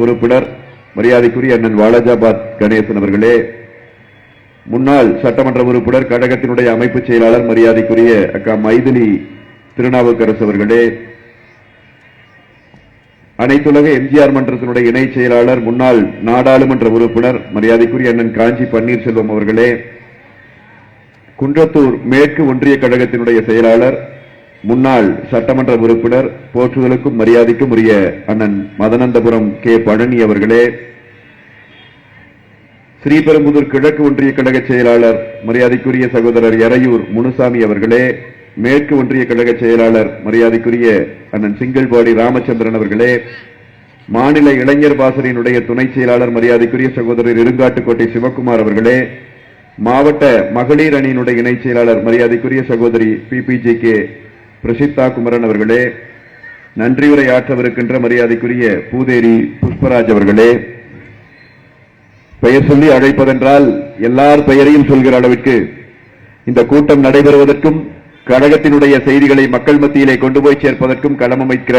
உறுப்பினர் மரியாதைக்குரிய அண்ணன் வாலாஜாபாத் கணேசன் அவர்களே, முன்னாள் சட்டமன்ற உறுப்பினர் கழகத்தினுடைய அமைப்பு செயலாளர் மரியாதைக்குரிய அக்கா மைதிலி திருநாவுக்கரசு அவர்களே, அனைத்துலக எம்ஜிஆர் மன்றத்தினுடைய இணை செயலாளர் முன்னாள் நாடாளுமன்ற உறுப்பினர் மரியாதைக்குரிய அண்ணன் காஞ்சி பன்னீர்செல்வம் அவர்களே, குன்றத்தூர் மேற்கு ஒன்றிய கழகத்தினுடைய செயலாளர் முன்னாள் சட்டமன்ற உறுப்பினர் போற்றுதலுக்கும் மரியாதைக்கும் உரிய அண்ணன் மதனந்தபுரம் கே பழனி அவர்களே, ஸ்ரீபெரும்புதூர் கிழக்கு ஒன்றிய கழக செயலாளர் மரியாதைக்குரிய சகோதரர் எரையூர் முனுசாமி அவர்களே, மேற்கு ஒன்றிய கழக செயலாளர் மரியாதைக்குரிய அண்ணன் சிங்கிள்பாடி ராமச்சந்திரன் அவர்களே, மாநில இளைஞர் பாசறையினுடைய துணை செயலாளர் மரியாதைக்குரிய சகோதரர் இருங்காட்டுக்கோட்டை சிவக்குமார் அவர்களே, மாவட்ட மகளிர் அணியினுடைய இணை செயலாளர் மரியாதைக்குரிய சகோதரி PPJ கே பிரசித்தா குமரன் அவர்களே, நன்றியுரை ஆற்றவிருக்கின்ற மரியாதைக்குரிய பூதேரி புஷ்பராஜ் அவர்களே, பெயர் சொல்லி அழைப்பதென்றால் எல்லார் பெயரையும் சொல்கிற அளவிற்கு இந்த கூட்டம் நடைபெறுவதற்கும் கழகத்தினுடைய செய்திகளை மக்கள் மத்தியிலே கொண்டு போய் சேர்ப்பதற்கும் களமமைக்கிற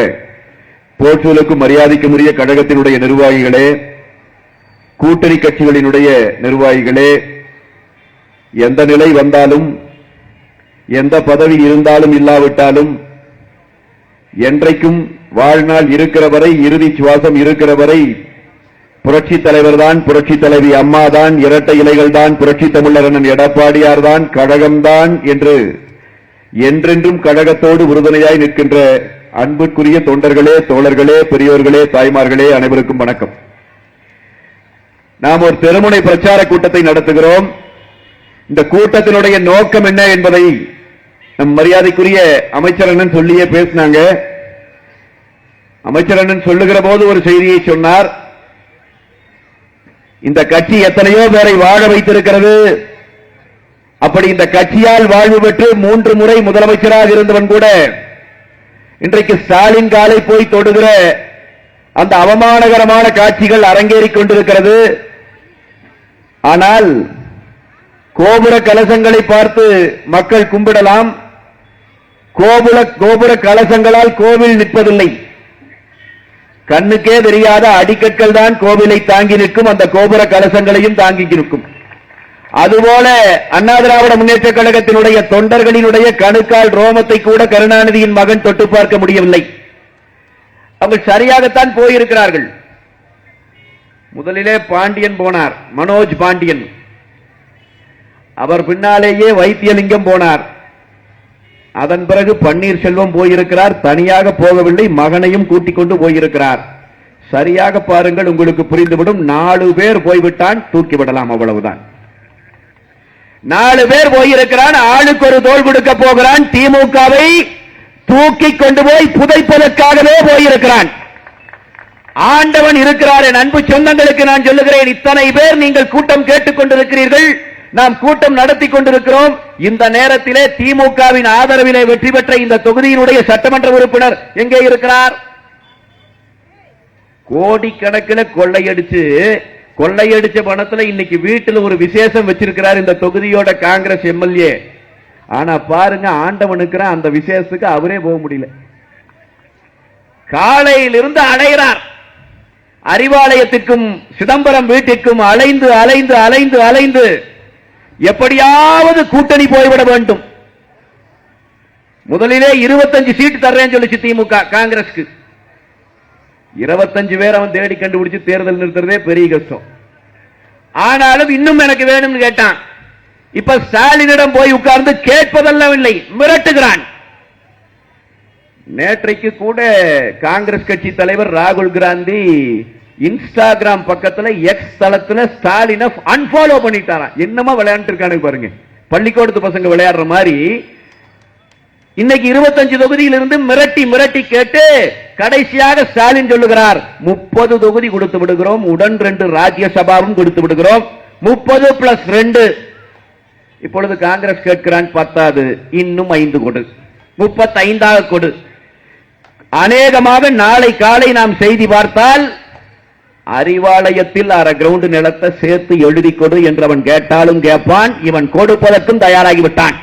போற்றுதலுக்கும் மரியாதைக்கும் உரிய கழகத்தினுடைய நிர்வாகிகளே, கூட்டணி கட்சிகளினுடைய நிர்வாகிகளே, எந்த நிலை வந்தாலும் எந்த பதவி இருந்தாலும் இல்லாவிட்டாலும் என்றைக்கும் வாழ்நாள் இருக்கிற வரை, இறுதி சுவாசம் இருக்கிற வரை புரட்சி தலைவர் தான், புரட்சி தலைவி அம்மா தான், இரட்டை இலைகள் தான், புரட்சி தமிழர் அண்ணன் எடப்பாடியார் தான், கழகம்தான் என்று என்றென்றும் கழகத்தோடு உறுதுணையாய் நிற்கின்ற அன்புக்குரிய தொண்டர்களே, தோழர்களே, பெரியோர்களே, தாய்மார்களே, அனைவருக்கும் வணக்கம். நாம் ஒரு தெருமுனை பிரச்சார கூட்டத்தை நடத்துகிறோம். இந்த கூட்டத்தினுடைய நோக்கம் என்ன என்பதை நம் மரியாதைக்குரிய அமைச்சர் அண்ணன் சொல்லியே பேசினாங்க. அமைச்சர் அண்ணன் சொல்லுகிற போது ஒரு செய்தியை சொன்னார். இந்த கட்சி எத்தனையோ பேரை வாழ வைத்திருக்கிறது. அப்படி இந்த கட்சியால் வாழ்வு பெற்று 3 முறை முதலமைச்சராக இருந்தவன் கூட இன்றைக்கு ஸ்டாலின் காலை போய் தொடுகிற அந்த அவமானகரமான காட்சிகள் அரங்கேறிக் கொண்டிருக்கிறது. ஆனால் கோபுர கலசங்களை பார்த்து மக்கள் கும்பிடலாம். கோபுர கலசங்களால் கோவில் நிற்பதில்லை. கண்ணுக்கே தெரியாத அடிக்கற்கள் தான் கோவிலை தாங்கி நிற்கும். அந்த கோபுர கலசங்களையும் தாங்கி நிற்கும். அதுபோல அண்ணா திராவிட முன்னேற்ற கழகத்தினுடைய தொண்டர்களினுடைய கணுக்கால் ரோமத்தை கூட கருணாநிதியின் மகன் தொட்டு பார்க்க முடியவில்லை. அவர்கள் சரியாகத்தான் போயிருக்கிறார்கள். முதலிலே பாண்டியன் போனார், மனோஜ் பாண்டியன். அவர் பின்னாலேயே வைத்தியலிங்கம் போனார். அதன் பிறகு பன்னீர்செல்வம் போயிருக்கிறார். தனியாக போகவில்லை, மகனையும் கூட்டிக் கொண்டு போயிருக்கிறார். சரியாக பாருங்கள், உங்களுக்கு புரிந்துவிடும். 4 பேர் போய்விட்டான், தூக்கிவிடலாம், அவ்வளவுதான். 4 பேர் போயிருக்கிறான். ஆளுக்கு ஒரு தோள் கொடுக்க போகிறான். திமுகவை தூக்கி கொண்டு போய் புதைப்பதற்காகவே போயிருக்கிறான். ஆண்டவன் இருக்கிறார். என் அன்பு சொந்தங்களுக்கு நான் சொல்லுகிறேன், இத்தனை பேர் நீங்கள் கூட்டம் கேட்டுக் கொண்டிருக்கிறீர்கள். நாம் கூட்டம் நடத்தி கொண்டிருக்கிறோம். இந்த நேரத்திலே திமுகவின் ஆதரவிலே வெற்றி பெற்ற இந்த தொகுதியினுடைய சட்டமன்ற உறுப்பினர் எங்கே இருக்கிறார்? கோடிக்கணக்கில் கொள்ளையடிச்ச பணத்தில் இன்னைக்கு வீட்டில் ஒரு விசேஷம் வச்சிருக்கிறார் இந்த தொகுதியோட காங்கிரஸ் எம்எல்ஏ. ஆனா பாருங்க, ஆண்டவனுக்கு அந்த விசேஷத்துக்கு அவரே போக முடியல. காலையில் இருந்து அலைகிறார். அறிவாலயத்திற்கும் சிதம்பரம் வீட்டிற்கும் அலைந்து அலைந்து அலைந்து அலைந்து எப்படியாவது கூட்டணி போய்விட வேண்டும். முதலிலே 25 சீட்டு தர்றேன்னு சொல்லிச்சு திமுக காங்கிரஸ்க்கு. 25 பேர் அவன் தேடி கண்டுபிடிச்சு தேர்தல் நிறுத்துறதே பெரிய கஷ்டம். ஆனாலும் இன்னும் எனக்கு வேணும்னு கேட்டான். இப்ப ஸ்டாலினிடம் போய் உட்கார்ந்து கேட்பதெல்லாம் இல்லை, மிரட்டுகிறான். நேற்றைக்கு கூட காங்கிரஸ் கட்சி தலைவர் ராகுல் காந்தி இன்ஸ்டாகிராம் பக்கத்துல எக்ஸ் தளத்துல ஸ்டாலினை அன்ஃபாலோ பண்ணிட்டாரா. என்னமா விளையாண்டு இருக்கானு பாருங்க. பள்ளிக்கூடத்து பசங்க விளையாடுற மாதிரி இன்னைக்கு 25 தொகுதியில் இருந்து மிரட்டி மிரட்டி கேட்டு கடைசியாக ஸ்டாலின் சொல்லுகிறார், 30 தொகுதி கொடுத்து விடுகிறோம், உடன் 2 ராஜ்யசபாவும் கொடுத்து விடுகிறோம், 30 + 2. இப்பொழுது காங்கிரஸ் கேட்கிறான், 10 இன்னும் 5 கொடு, 35 கொடு. அநேகமாக நாளை காலை நாம் செய்தி பார்த்தால் அறிவாலயத்தில் 1/2 கிரவுண்ட் நிலத்தை சேர்த்து எழுதி கொடு என்று அவன் கேட்டாலும் கேட்பான். இவன் கொடுப்பதற்கும் தயாராகிவிட்டான்.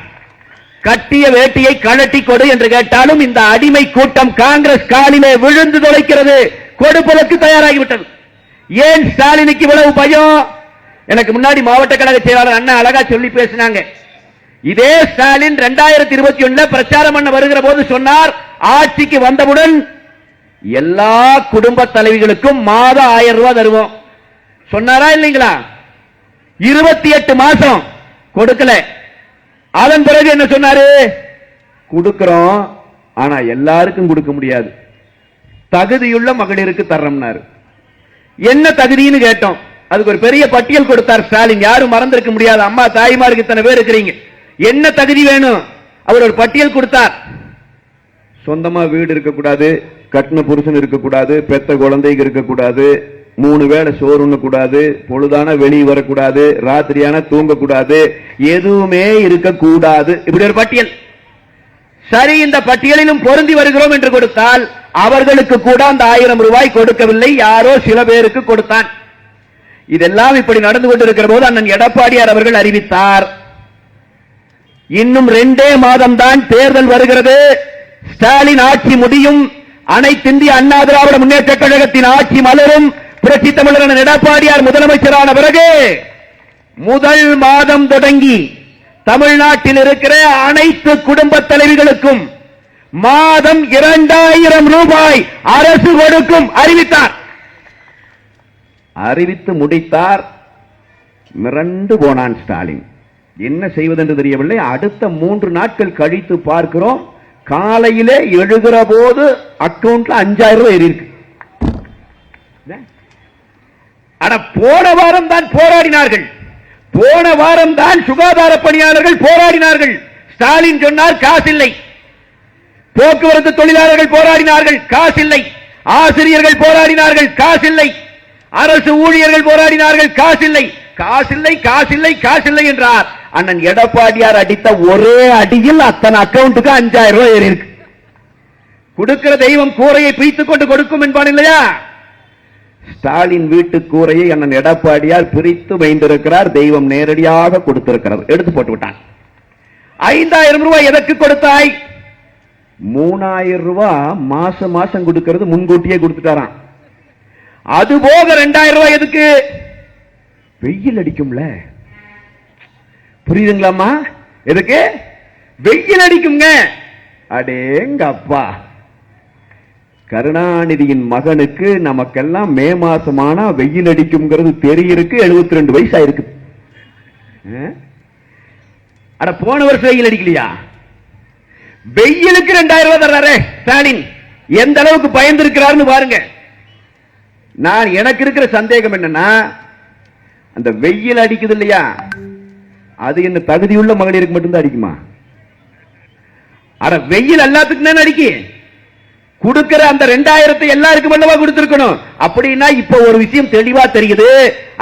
கட்டிய வேட்டியை கழட்டி கொடு என்று கேட்டாலும் இந்த அடிமை கூட்டம் காங்கிரஸ் காலிலே விழுந்து தொலைக்கிறது. கொடுப்பதற்கு தயாராகிவிட்டது. ஏன் ஸ்டாலினுக்கு இவ்வளவு பயம்? எனக்கு முன்னாடி மாவட்ட கழக செயலாளர் அண்ணா அழகா சொல்லி பேசினாங்க. இதே ஸ்டாலின் 2021 பிரச்சாரம் பண்ண வருகிற போது சொன்னார், ஆட்சிக்கு வந்தவுடன் எல்லா குடும்ப தலைவிகளுக்கும் மாதம் 1000 ரூபாய் தருவோம் சொன்னாரா இல்லைங்களா? 28 மாசம் கொடுக்கல. அதன் பிறகு என்ன சொன்னாரு? கொடுக்கிறோம், ஆனா எல்லாருக்கும் கொடுக்க முடியாது, தகுதியுள்ள மகளிருக்கு தர்றோம்னாரு. என்ன தகுதின்னு கேட்டோம். அதுக்கு ஒரு பெரிய பட்டியல் கொடுத்தார் ஸ்டாலின். யாரும் மறந்திருக்க முடியாது. அம்மா தாய்மாருக்கு இத்தனை பேர் இருக்கிறீங்க, என்ன தகுதி வேணும்? அவர் ஒரு பட்டியல் கொடுத்தார். சொந்தமா வீடு இருக்கக்கூடாது, கட்டின புருஷன் இருக்கக்கூடாது, பெத்த குழந்தைக்கு இருக்கக்கூடாது, 3 வேளை சோறு உண்ணக்கூடாது, பொழுதான வெளியே வரக்கூடாது, ராத்திரியான தூங்கக்கூடாது, எதுவுமே இருக்கக்கூடாது. இப்படி ஒரு பட்டியல். சரி, இந்த பட்டியலிலும் பொருந்தி வருகிறோம் என்று கொடுத்தால் அவர்களுக்கு கூட அந்த 1000 ரூபாய் கொடுக்கவில்லை, யாரோ சில பேருக்கு கொடுத்தான். இதெல்லாம் இப்படி நடந்து கொண்டிருக்கிற போது அண்ணன் எடப்பாடியார் அவர்கள் அறிவித்தார், இன்னும் 2 மாதம் தான் தேர்தல் வருகிறது, ஸ்டாலின் ஆட்சி முடியும், அனைத்து இந்திய அண்ணா திராவிட முன்னேற்ற கழகத்தின் ஆட்சி மலரும், புரட்சி தமிழர் எடப்பாடியார் முதலமைச்சரான பிறகு முதல் மாதம் தொடங்கி தமிழ்நாட்டில் இருக்கிற அனைத்து குடும்ப தலைவிகளுக்கும் மாதம் 2000 ரூபாய் அரசு கொடுக்கும் அறிவித்தார். அறிவித்து முடித்தார். மிரண்டு போனான் ஸ்டாலின். என்ன செய்வதென்று தெரியவில்லை. அடுத்த 3 நாட்கள் கழித்து பார்க்கிறோம், காலையிலே எழுகிற போது அக்கவுண்ட்ல 5000 ரூபாய் ஏறி இருக்கு. போன வாரம் தான் போராடினார்கள், போன வாரம் தான் சுகாதார பணியாளர்கள் போராடினார்கள். ஸ்டாலின் சொன்னார் காசில்லை. போக்குவரத்து தொழிலாளர்கள் போராடினார்கள், காசில்லை. ஆசிரியர்கள் போராடினார்கள், காசில்லை. அரசு ஊழியர்கள் போராடினார்கள், காசில்லை. காசில்லை, காசில்லை, காசில்லை என்றார். அண்ணன் எடப்பாடியார் அடித்த ஒரே அடியில் அத்தனை அக்கவுண்ட்டுக்கு 5000 ரூபாய் ஏறி இருக்கு. கொடுக்கிற தெய்வம் கூரையை பிரித்துக் கொண்டு கொடுக்கும் என்பான் இல்லையா? ஸ்டாலின் வீட்டு கூரையை அண்ணன் எடப்பாடியார் பிரித்து வைத்திருக்கிறார். தெய்வம் நேரடியாக கொடுத்திருக்கிறது. எடுத்து போட்டு விட்டான். 5000 ரூபாய் எதற்கு கொடுத்தாய்? 3000 ரூபாய் மாசம் மாசம் கொடுக்கிறது முன்கூட்டியே கொடுத்துட்டாராம். அது போக 2000 ரூபாய் எதுக்கு? வெயில் அடிக்கும்ல, புரியுதுங்களாமா? எதுக்கு? வெயில் அடிக்குங்க. அடேங்கப்பா, கருணாநிதியின் மகனுக்கு நமக்கெல்லாம் மே மாசமானா வெயில் அடிக்கும்ங்கிறது தெரியிருக்கு. 72 வயசு ஆயிருக்கு. அட, போன வருஷம் வெயில் அடிக்கலையா? வெயிலுக்கு 2000 ரூபாய் தர்றாரு ஸ்டாலின். எந்த அளவுக்கு பயந்திருக்கிறார்னு பாருங்க. நான் எனக்கு இருக்கிற சந்தேகம் என்னன்னா, அந்த வெயில் அடிக்குது இல்லையா, அது என்ன தகுதியுள்ள மகளிருக்கு மட்டும்தான் அடிக்குமா? அட, வெயில் எல்லாத்துக்கும் தான் அடிக்கு. கொடுக்கிற அந்த 2000 எல்லாருக்கும் அல்லவா கொடுத்திருக்கணும். அப்படின்னா இப்ப ஒரு விஷயம் தெளிவா தெரியுது.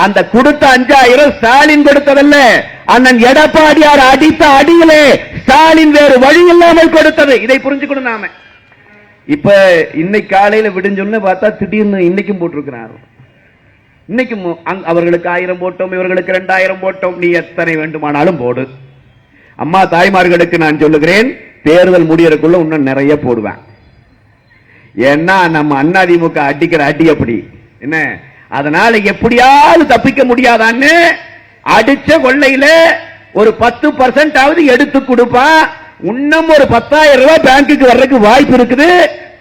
அந்த கொடுத்த 5000 ஸ்டாலின் கொடுத்ததல்ல, அண்ணன் எடப்பாடியார் அடித்த அடியிலே ஸ்டாலின் வேறு வழி இல்லாமல் கொடுத்தது. இதை புரிஞ்சுக்கணும் நாம. இப்ப இன்னைக்கு காலையில விடுஞ்சொன்னு பார்த்தா திடீர்னு இன்னைக்கும் போட்டிருக்கிறார். இன்னைக்கும் அவர்களுக்கு 1000 போட்டோம், இவர்களுக்கு 2000 போட்டோம். நீ எத்தனை வேண்டுமானாலும் போடு. அம்மா தாய்மார்களுக்கு நான் சொல்லுகிறேன், தேர்தல் முடியறதுக்குள்ள இன்னும் நிறைய போடுவேன். ஏன்னா நம்ம அதிமுக அடிக்கிற அடி அப்படி என்ன, அதனால எப்படியாவது தப்பிக்க முடியாதான்னு அடிச்ச கொள்ளையில ஒரு 10% ஆவது எடுத்து கொடுப்பான். இன்னும் ஒரு 10000 ரூபாய் பேங்குக்கு வர்றதுக்கு வாய்ப்பு இருக்குது.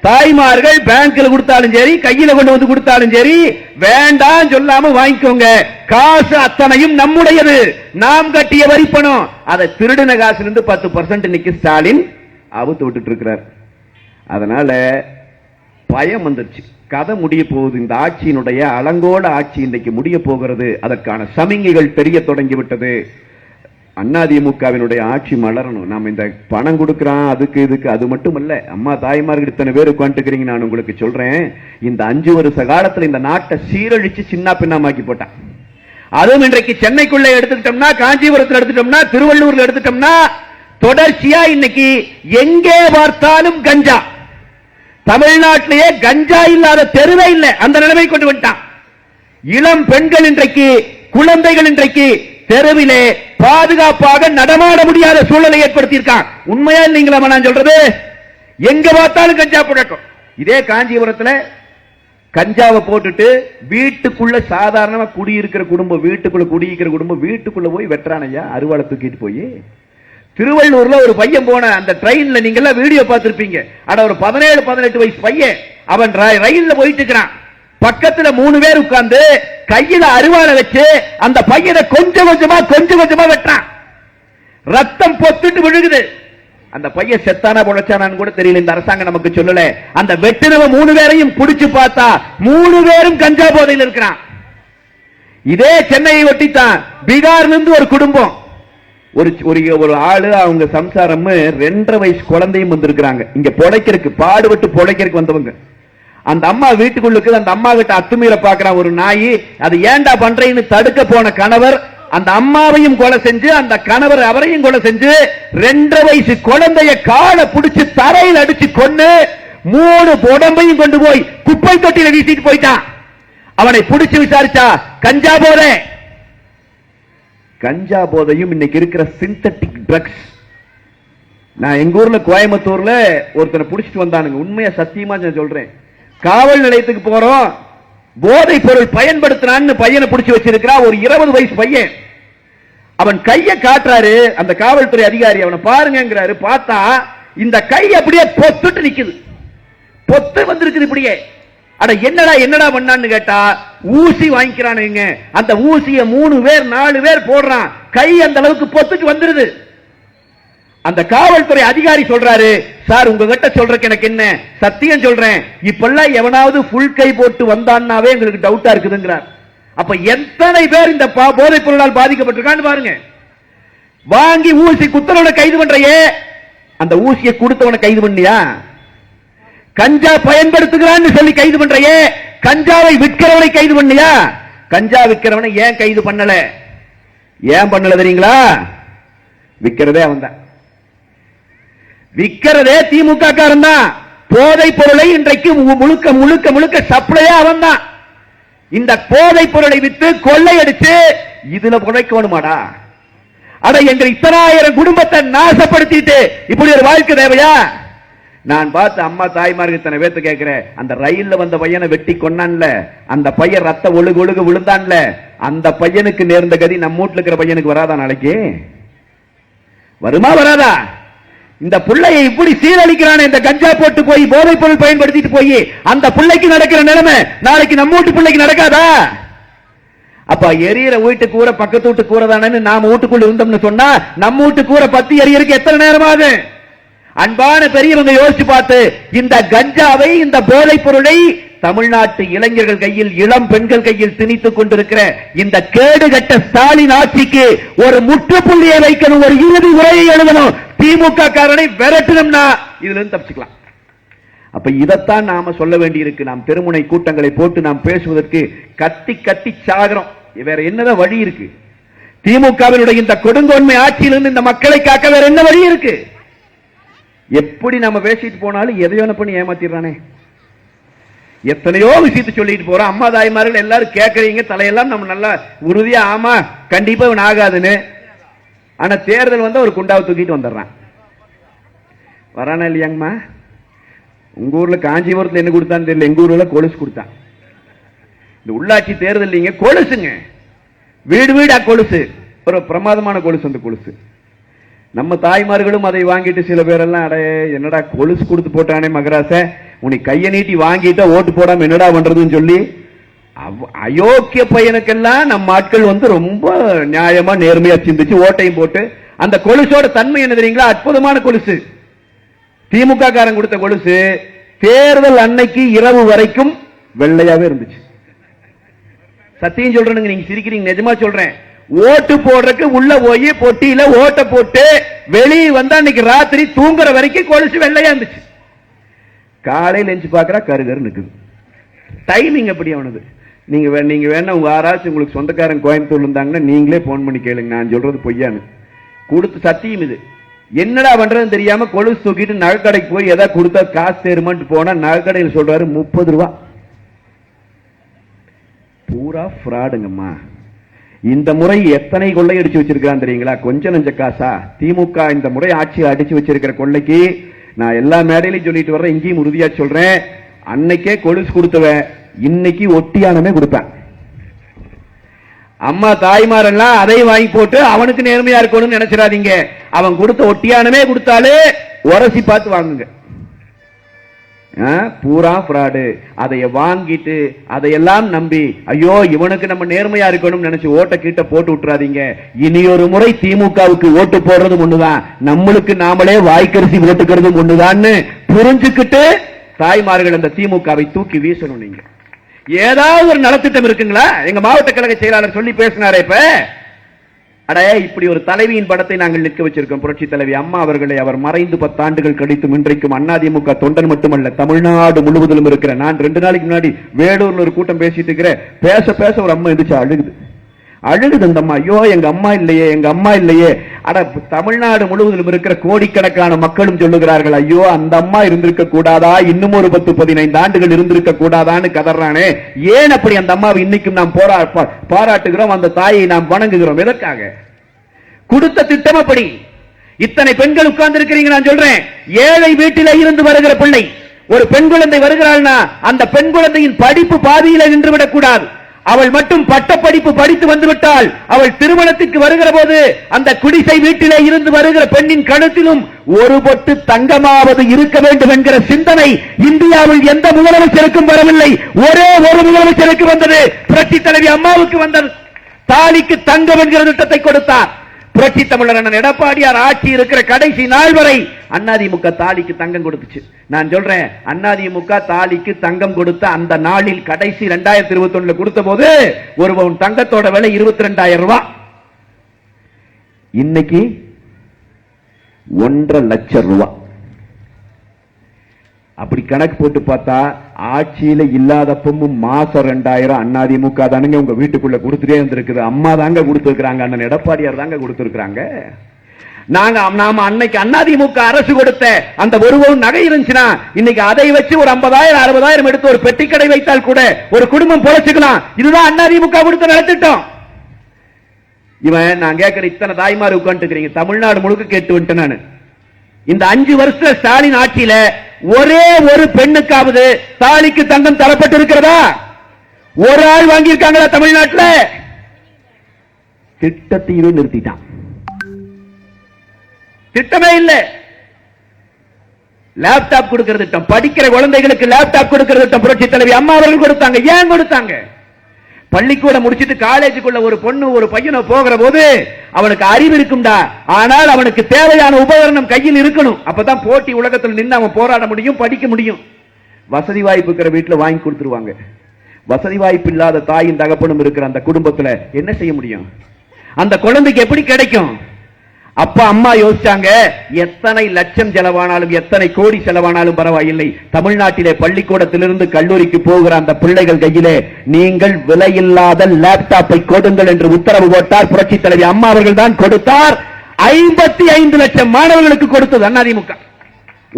தாய்மார்கள் பேங்க்ல கொடுத்தாலும் சரி, கையில கொண்டு வந்து கொடுத்தாலும் சரி, வேண்டாம் சொல்லாம வாங்கிக்கோங்க. காசு அத்தனையும் நம்முடையது, நாம் கட்டிய வரிப்பணம். அதை திருடின காசுல இருந்து 10% இன்னைக்கு ஸ்டாலின் அவுத்து விட்டுட்டு இருக்கிறார். அதனால பயம் வந்துருச்சு. கதை முடிய போகுது. இந்த ஆட்சியினுடைய அலங்கோல ஆட்சி இன்றைக்கு முடிய போகிறது. அதற்கான சமிகைகள் தெரிய தொடங்கிவிட்டது. அதிமுகவினுடைய ஆட்சி மலரணும். நாம் இந்த பணம் கொடுக்கிறான் அதுக்கு இதுக்கு அது மட்டும் இல்ல. அம்மா தாய்மார்கள் இத்தனை பேர் உட்காந்துக்கிறீங்க. நான் உங்களுக்கு சொல்றேன், இந்த 5 வருஷ காலத்தில் இந்த நாட்டை சீரழிச்சு சின்ன பின்னமாக்கி போட்டான். அதுவும் இன்றைக்கு சென்னைக்குள்ள எடுத்துக்கிட்டோம்னா, காஞ்சிபுரத்தில் எடுத்துட்டோம்னா, திருவள்ளூர்ல எடுத்துட்டோம்னா, தொடர்ச்சியா இன்னைக்கு எங்கே பார்த்தாலும் கஞ்சா. தமிழ்நாட்டிலேயே கஞ்சா இல்லாத தெருவே இல்லை. அந்த நிலைமை கொண்டு வந்துட்டான். இளம் பெண்கள் இன்றைக்கு, குழந்தைகள் இன்றைக்கு தெருவிலே பாதுகாப்பாக நடமாட முடியாத சூழலை ஏற்படுத்தியிருக்கான். உண்மையா இல்லைங்களா நான் சொல்றது? எங்க பார்த்தாலும் கஞ்சா புழக்கம். இதே காஞ்சிபுரத்தில் கஞ்சாவை போட்டுட்டு வீட்டுக்குள்ள சாதாரணமா குடியிருக்கிற குடும்பம், வீட்டுக்குள்ள போய் வெட்டுறானையா அருவாளை தூக்கிட்டு போய். திருவள்ளூர்ல ஒரு பையன் போன அந்த ட்ரெயின்ல நீங்க எல்லாம் வீடியோ பார்த்திருப்பீங்க. ஆனா ஒரு 17-18 வயசு பையன் அவன் ரயில்ல போயிட்டு இருக்கிறான். பக்கத்துல 3 பேர் உட்கார்ந்து கையில அருவாளை வச்சு அந்த பையனை கொஞ்சம் கொஞ்சமா வெட்டான். ரத்தம் பொத்துட்டு விழுகுது. அந்த பையன் செத்தானா பொழைச்சானான்னு கூட தெரியல, இந்த அரசாங்கம் நமக்கு சொல்லல. அந்த வெட்டினவ 3 பேரையும் புடிச்சு பார்த்தா 3 பேரும் கஞ்சா போதையில் இருக்கிறான். இதே சென்னையை ஒட்டித்தான் பீகார்ல இருந்து ஒரு குடும்பம், ஒரு ஆளு அவங்க சம்சாரம் 2.5 வயசு குழந்தையும் வந்திருக்கிறாங்க. இங்க பொழைக்கிறதுக்கு பாடுபட்டு பொழைக்கிறதுக்கு வந்தவங்க. அந்த அம்மா வீட்டுக்குள்ளுக்கு அந்த அம்மா கிட்ட அத்துமீற பாக்குறான் ஒரு நாய். அது ஏண்டா பண்றேன்னு தடுக்க போன கணவர் அந்த அம்மாவையும் கொலை செஞ்சு அந்த கணவர் அவரையும் கொலை செஞ்சு 2.5 வயசு குழந்தைய காலை பிடிச்சு தரையில் அடிச்சு கொண்டு 3 உடம்பையும் கொண்டு போய் குப்பை தொட்டியில வீசிட்டு போயிட்டான். அவனை பிடிச்சு விசாரிச்சா கஞ்சா போதையும் இன்னைக்கு இருக்கிற சிந்தட்டிக் ட்ரக்ஸ். நான் எங்க ஊர்ல கோயம்புத்தூர்ல ஒருத்தனை பிடிச்சிட்டு வந்தானுங்க. உண்மையா சத்தியமா நான் சொல்றேன். காவல் நிலையத்துக்கு போறோம், போதை பொருள் பயன்படுத்தினான்னு பையனை பிடிச்சு வச்சிருக்கிறான். ஒரு 20 வயசு பையன். அவன் கையை காட்டுறாரு அந்த காவல்துறை அதிகாரி. அவனை பாருங்கிறாரு. பார்த்தா இந்த கை அப்படியே பொத்துட்டு நிக்குது, பொத்து வந்திருக்குது இப்படியே. அட என்னடா பண்ணான்னு கேட்டா ஊசி வாங்கிக்கிறானுங்க. அந்த ஊசிய 3 பேர் 4 பேர் போடுறான். கை அந்த அளவுக்கு பொத்துட்டு வந்துருது. அந்த காவல்துறை அதிகாரி சொல்றாரு, சார் உங்ககிட்ட சொல்றதுக்கு எனக்கு என்ன, சத்தியம் சொல்றேன், இப்பெல்லாம் எவனாவது ஃபுல் கை போட்டு வந்தான்னாவே எங்களுக்கு டவுட்டா இருக்குதுங்கிறார். அப்ப எத்தனை பேர் இந்த போதைப் பொருளால் பாதிக்கப்பட்டிருக்கான்னு பாருங்க. வாங்கி ஊசி குத்தனவனை கைது பண்றையே, அந்த ஊசியை கொடுத்தவனை கைது பண்ணியா? கஞ்சா பயன்படுத்துகிறான்னு சொல்லி கைது பண்றையே, கஞ்சாவை விற்கிறவனை கைது பண்ணியா? கஞ்சா விற்கிறவனை ஏன் கைது பண்ணல? ஏன் பண்ணல தெரியுங்களா? விற்கிறதே அவன் தான். விற்கிறதே திமுக காரன் தான். போதைப் பொருளை இன்றைக்கு முழுக்க சப்ளையா அவன் தான். இந்த போதைப் பொருளை வித்து கொள்ளையடிச்சு இதுல புழைக்கணுமாடா? அட எங்க இத்தனாயிரம் குடும்பத்தை நாசப்படுத்திட்டு இப்படி ஒரு வாழ்க்கை தேவையா? நான் பார்த்து அம்மா தாய்மார்கள் இத்தனை பேர்த்து கேட்கிறேன். அந்த ரயில்ல வந்த பையனை வெட்டி கொண்டான்ல, அந்த பையன் ரத்த ஒழுகு விழுந்தான்ல, அந்த பையனுக்கு நேர்ந்த கதி நம்ம வீட்டுல இருக்கிற பையனுக்கு வராதா? நாளைக்கு வருமா வராதா? இந்த பிள்ளையை இப்படி சீரழிக்கிறானே, இந்த கஞ்சா போட்டு போய் போதைப் பொருள் பயன்படுத்திட்டு போய் அந்த பிள்ளைக்கு நடக்கிற நிலைமை நாளைக்கு நம்ம வீட்டு பிள்ளைக்கு நடக்காதா? அப்ப எரியற வீட்டு கூரை பக்கத்து வீட்டு கூரை தானே நாம வீட்டுக்குள்ள இருந்தோம்னு சொன்னா நம்ம வீட்டு கூரை பத்தி எரியறதுக்கு எத்தனை நேரமாகுது? அன்பான பெரியவங்க யோசிச்சு பார்த்து இந்த கஞ்சாவை, இந்த போதைப் பொருளை தமிழ்நாட்டு இளைஞர்கள் கையில், இளம் பெண்கள் கையில் திணித்துக் கொண்டிருக்கிற இந்த கேடுகட்ட ஸ்டாலின் ஆட்சிக்கு ஒரு முற்றுப்புள்ளியை வைக்கணும், ஒரு இறுதி உரையை எழுதணும். திமுக காரனை விரட்டணும்னா இதுல இருந்து தப்பிச்சுக்கலாம். அப்ப இதைத்தான் நாம சொல்ல வேண்டி இருக்கு. நாம் தெருமுனை கூட்டங்களை போட்டு நாம் பேசுவதற்கு கத்தி சாகிறோம். வேற என்னதான் வழி இருக்கு? திமுகவினுடைய இந்த கொடுங்கோன்மை ஆட்சியிலிருந்து இந்த மக்களை காக்க வேற என்ன வழி இருக்கு? எப்படி நம்ம பேசிட்டு போனாலும் எதையோ பண்ணி ஏமாத்திடுறானே. எத்தனையோ விஷயத்தை சொல்லிட்டு போறோம். அம்மா தாய்மார்கள் எல்லாரும் கேட்கறீங்க, தலையெல்லாம் நம்ம நல்லா உறுதியா ஆமா கண்டிப்பா இவன் ஆகாதுன்னு. ஆனா தேர்தல் வந்தா ஒரு குண்டாவை தூக்கிட்டு வந்துடுறான். வரானா இல்லையாங்கம்மா? உங்க ஊர்ல காஞ்சிபுரத்துல என்ன கொடுத்தான்னு தெரியல, எங்க ஊர்ல கொலுசு கொடுத்தான். இந்த உள்ளாட்சி தேர்தல் நீங்க கொலுசுங்க, வீடா கொலுசு, ஒரு பிரமாதமான கொலுசு. அந்த கொலுசு நம்ம தாய்மார்களும் அதை வாங்கிட்டு சில பேரெல்லாம் அடைய என்னடா கொலுசு கொடுத்து போட்டானே மகராச, உனக்கு கையை நீட்டி வாங்கிட்டா ஓட்டு போடாம என்னடா பண்றதுன்னு சொல்லி அயோக்கிய பையனுக்கெல்லாம் நம்ம ஆட்கள் ரொம்ப நியாயமா நேர்மையா சிந்திச்சு ஓட்டையும் போட்டு, அந்த கொலுசோட தன்மை என்ன தெரியுங்களா? அற்புதமான கொலுசு. திமுக காரன் கொடுத்த கொலுசு தேர்தல் அன்னைக்கு இரவு வரைக்கும் வெள்ளையாவே இருந்துச்சு. சத்தியம் சொல்றேனுங்க, நீங்க சிரிக்கிறீங்க, நிஜமா சொல்றேன். ஓட்டு போடுறதுக்கு உள்ள போய் பொட்டியில ஓட்ட போட்டு வெளியே வந்தா அன்னைக்கு ராத்திரி தூங்குற வரைக்கும் கொலுசு வெள்ளையா இருந்துச்சு. காலையில் எஞ்சி பாக்குறா கருகரு நிக்குது. டைமிங் எப்படி அவனது? நீங்க வேணா உங்க யாராச்சும் உங்களுக்கு சொந்தக்காரன் கோயம்புத்தூர்ல இருந்தாங்கன்னா நீங்களே போன் பண்ணி கேளுங்க, நான் சொல்றது பொய்யான்னு. கொடுத்து சத்தியம் இது. என்னடா பண்றதுன்னு தெரியாம கொலுசு தூக்கிட்டு நகைக்கடைக்கு போய் எதாவது கொடுத்தா காசு சேருமான்ட்டு போனா நகைக்கடையில் சொல்றாரு 30 ரூபா. பூரா ஃப்ராடுங்கம்மா. இந்த முறை எத்தனை கொள்ளை அடிச்சு வச்சிருக்கான் தெரியுங்களா? கொஞ்சம் நெஞ்ச காசா? திமுக இந்த முறை ஆட்சி அடிச்சு வச்சிருக்கிற கொள்ளைக்கு நான் எல்லா மேடையிலையும் சொல்லிட்டு வர்றேன், இங்கேயும் உறுதியா சொல்றேன். அன்னைக்கே கொலுசு கொடுத்தவன் இன்னைக்கு ஒட்டியானமே கொடுப்பேன். அம்மா தாய்மாரெல்லாம் அதை வாங்கி போட்டு அவனுக்கு நேர்மையா இருக்கணும்னு நினைச்சிடாதீங்க. அவன் கொடுத்த ஒட்டியானமே கொடுத்தாலே உரசி பார்த்து வாங்குங்க. பூரா பிராடு. அதை வாங்கிட்டு அதையெல்லாம் நம்பி ஐயோ இவனுக்கு நம்ம நேர்மையா இருக்கணும் நினைச்சு ஓட்ட கிட்ட போட்டு விட்டுறாதீங்க. இனியொரு முறை திமுகவுக்கு ஓட்டு போடுறதும் ஒண்ணுதான், நம்மளுக்கு நாமளே வாய்க்கரிசி ஓட்டுக்கிறது ஒண்ணுதான்னு புரிஞ்சுக்கிட்டு தாய்மார்கள் அந்த திமுகவை தூக்கி வீசணும். நீங்க ஏதாவது ஒரு நலத்திட்டம் இருக்குங்களா? எங்க மாவட்ட கழக செயலாளர் சொல்லி பேசினாரே இப்ப, அட இப்படி ஒரு தலைவியின் படத்தை நாங்கள் நிற்க வச்சிருக்கோம். புரட்சி தலைவி அம்மா அவர்களை அவர் மறைந்து 10 ஆண்டுகள் கழித்தும் இன்றைக்கும் அதிமுக தொண்டன் மட்டுமல்ல தமிழ்நாடு முழுவதிலும் இருக்கிற, நான் 2 நாளைக்கு முன்னாடி வேலூர்ல ஒரு கூட்டம் பேசிட்டு இருக்கிறேன். பேச ஒரு அம்மா எந்திரிச்சு அழுகுது அந்த அம்மா. ஐயோ எங்க அம்மா இல்லையே, எங்க அம்மா இல்லையே. அட தமிழ்நாடு முழுவதிலும் இருக்கிற கோடிக்கணக்கான மக்களும் சொல்லுகிறார்கள் ஐயோ அந்த அம்மா இருந்திருக்க கூடாதா, இன்னும் ஒரு 10-15 ஆண்டுகள் இருந்திருக்க கூடாதான்னு கதறானே. ஏன் அப்படி அந்த அம்மாவை இன்னைக்கும் நாம் பாராட்டுகிறோம், அந்த தாயை நாம் வணங்குகிறோம். எதற்காக? கொடுத்த திட்டம் அப்படி. இத்தனை பெண்கள் உட்கார்ந்து இருக்கிறீங்க. நான் சொல்றேன், ஏழை வீட்டில இருந்து வருகிற பிள்ளை ஒரு பெண் குழந்தை வருகிறாள்னா அந்த பெண் குழந்தையின் படிப்பு பாதியில நின்றுவிடக் கூடாது. அவள் மட்டும் பட்டப்படிப்பு படித்து வந்துவிட்டால் அவள் திருமணத்துக்கு வருகிற போது அந்த குடிசை வீட்டிலே இருந்து வருகிற பெண்ணின் கழுத்திலும் ஒரு பொட்டு தங்கமாவது இருக்க வேண்டும் என்கிற சிந்தனை இந்தியாவில் எந்த முதலமைச்சருக்கும் வரவில்லை. ஒரே ஒரு முதலமைச்சருக்கு வந்தது, புரட்சி தலைவி அம்மாவுக்கு வந்தது. தாலிக்கு தங்கம் என்கிற திட்டத்தை கொடுத்தார். புரட்சி தமிழர் அண்ணன் எடப்பாடியார் ஆட்சி இருக்கிற கடைசி நாள் வரை அதிமுக தாலிக்கு தங்கம் கொடுத்துச்சு. நான் சொல்றேன், அதிமுக தாலிக்கு தங்கம் கொடுத்த அந்த நாளில் கடைசி 2021 கொடுத்த போது ஒரு பவுன் தங்கத்தோட விலை 22,000 ரூபாய். இன்னைக்கு 1.5 லட்சம் ரூபாய். அப்படி கணக்கு போட்டு பார்த்தா ஆட்சியில இல்லாதப்பமும் மாசம் 2,000 அதிமுக தானுங்க உங்க வீட்டுக்குள்ள கொடுத்துட்டே இருந்திருக்குது. அம்மா தாங்க கொடுத்திருக்காங்க, அண்ணன் எடப்பாடியார் தாங்க கொடுத்திருக்காங்க. நாம அன்னைக்கு அதிமுக அரசு கொடுத்த அந்த ஒரு பவுன் நகை இருந்துச்சுன்னா இன்னைக்கு அதை வச்சு ஒரு 50,000-60,000 எடுத்து ஒரு பெட்டி கடை வைத்தால் கூட ஒரு குடும்பம் பொழைச்சுக்கலாம். இதுதான் அதிமுக கொடுத்த நலத்திட்டம். இவன் நான் கேட்கிற இத்தனை தாய்மார் உட்காந்துக்கிறீங்க, தமிழ்நாடு முழுக்க கேட்டு வந்துட்டேன் நான். இந்த 5 வருஷ ஸ்டாலின் ஆட்சியில ஒரே ஒரு பெண்ணுக்காவது தாலிக்கு தங்கம் தரப்பட்டு இருக்கிறதா? ஒரு ஆள் வாங்கியிருக்காங்களா தமிழ்நாட்டில்? திட்டத்தையே நிறுத்திட்டான். திட்டமே இல்ல. லேப்டாப் கொடுக்கிற திட்டம், படிக்கிற குழந்தைகளுக்கு லேப்டாப் கொடுக்கிற திட்டம் புரட்சி தலைவி அம்மா அவர்கள் கொடுத்தாங்க. ஏன் கொடுத்தாங்க? பள்ளிக்கூடம் முடிச்சிட்டு காலேஜுக்குள்ள ஒரு பொண்ணு ஒரு பையனோ போகிற போது அவனுக்கு அறிவு இருக்கும்டா, ஆனால் அவனுக்கு தேவையான உபகரணம் கையில் இருக்கணும். அப்பதான் போட்டி உலகத்தில் நின்று அவன் போராட முடியும், படிக்க முடியும். வசதி வாய்ப்பு இருக்கிற வீட்டில் வாங்கி கொடுத்துருவாங்க. வசதி வாய்ப்பு இல்லாத தாயின் தகப்பனும் இருக்கிற அந்த குடும்பத்தில் என்ன செய்ய முடியும்? அந்த குழந்தைக்கு எப்படி கிடைக்கும்? அப்பா அம்மா யோசிச்சாங்க, எத்தனை லட்சம் செலவானாலும் எத்தனை கோடி செலவானாலும் பரவாயில்லை, தமிழ்நாட்டிலே பள்ளிக்கூடத்திலிருந்து கல்லூரிக்கு போகிற அந்த பிள்ளைகள் கையிலே நீங்கள் விலையில்லாத லேப்டாப்பை கொடுங்கள் என்று உத்தரவு போட்டார். புரட்சி தலைவி அம்மா அவர்கள் தான் கொடுத்தார். 55 லட்சம் மாணவர்களுக்கு கொடுத்தது அதிமுக.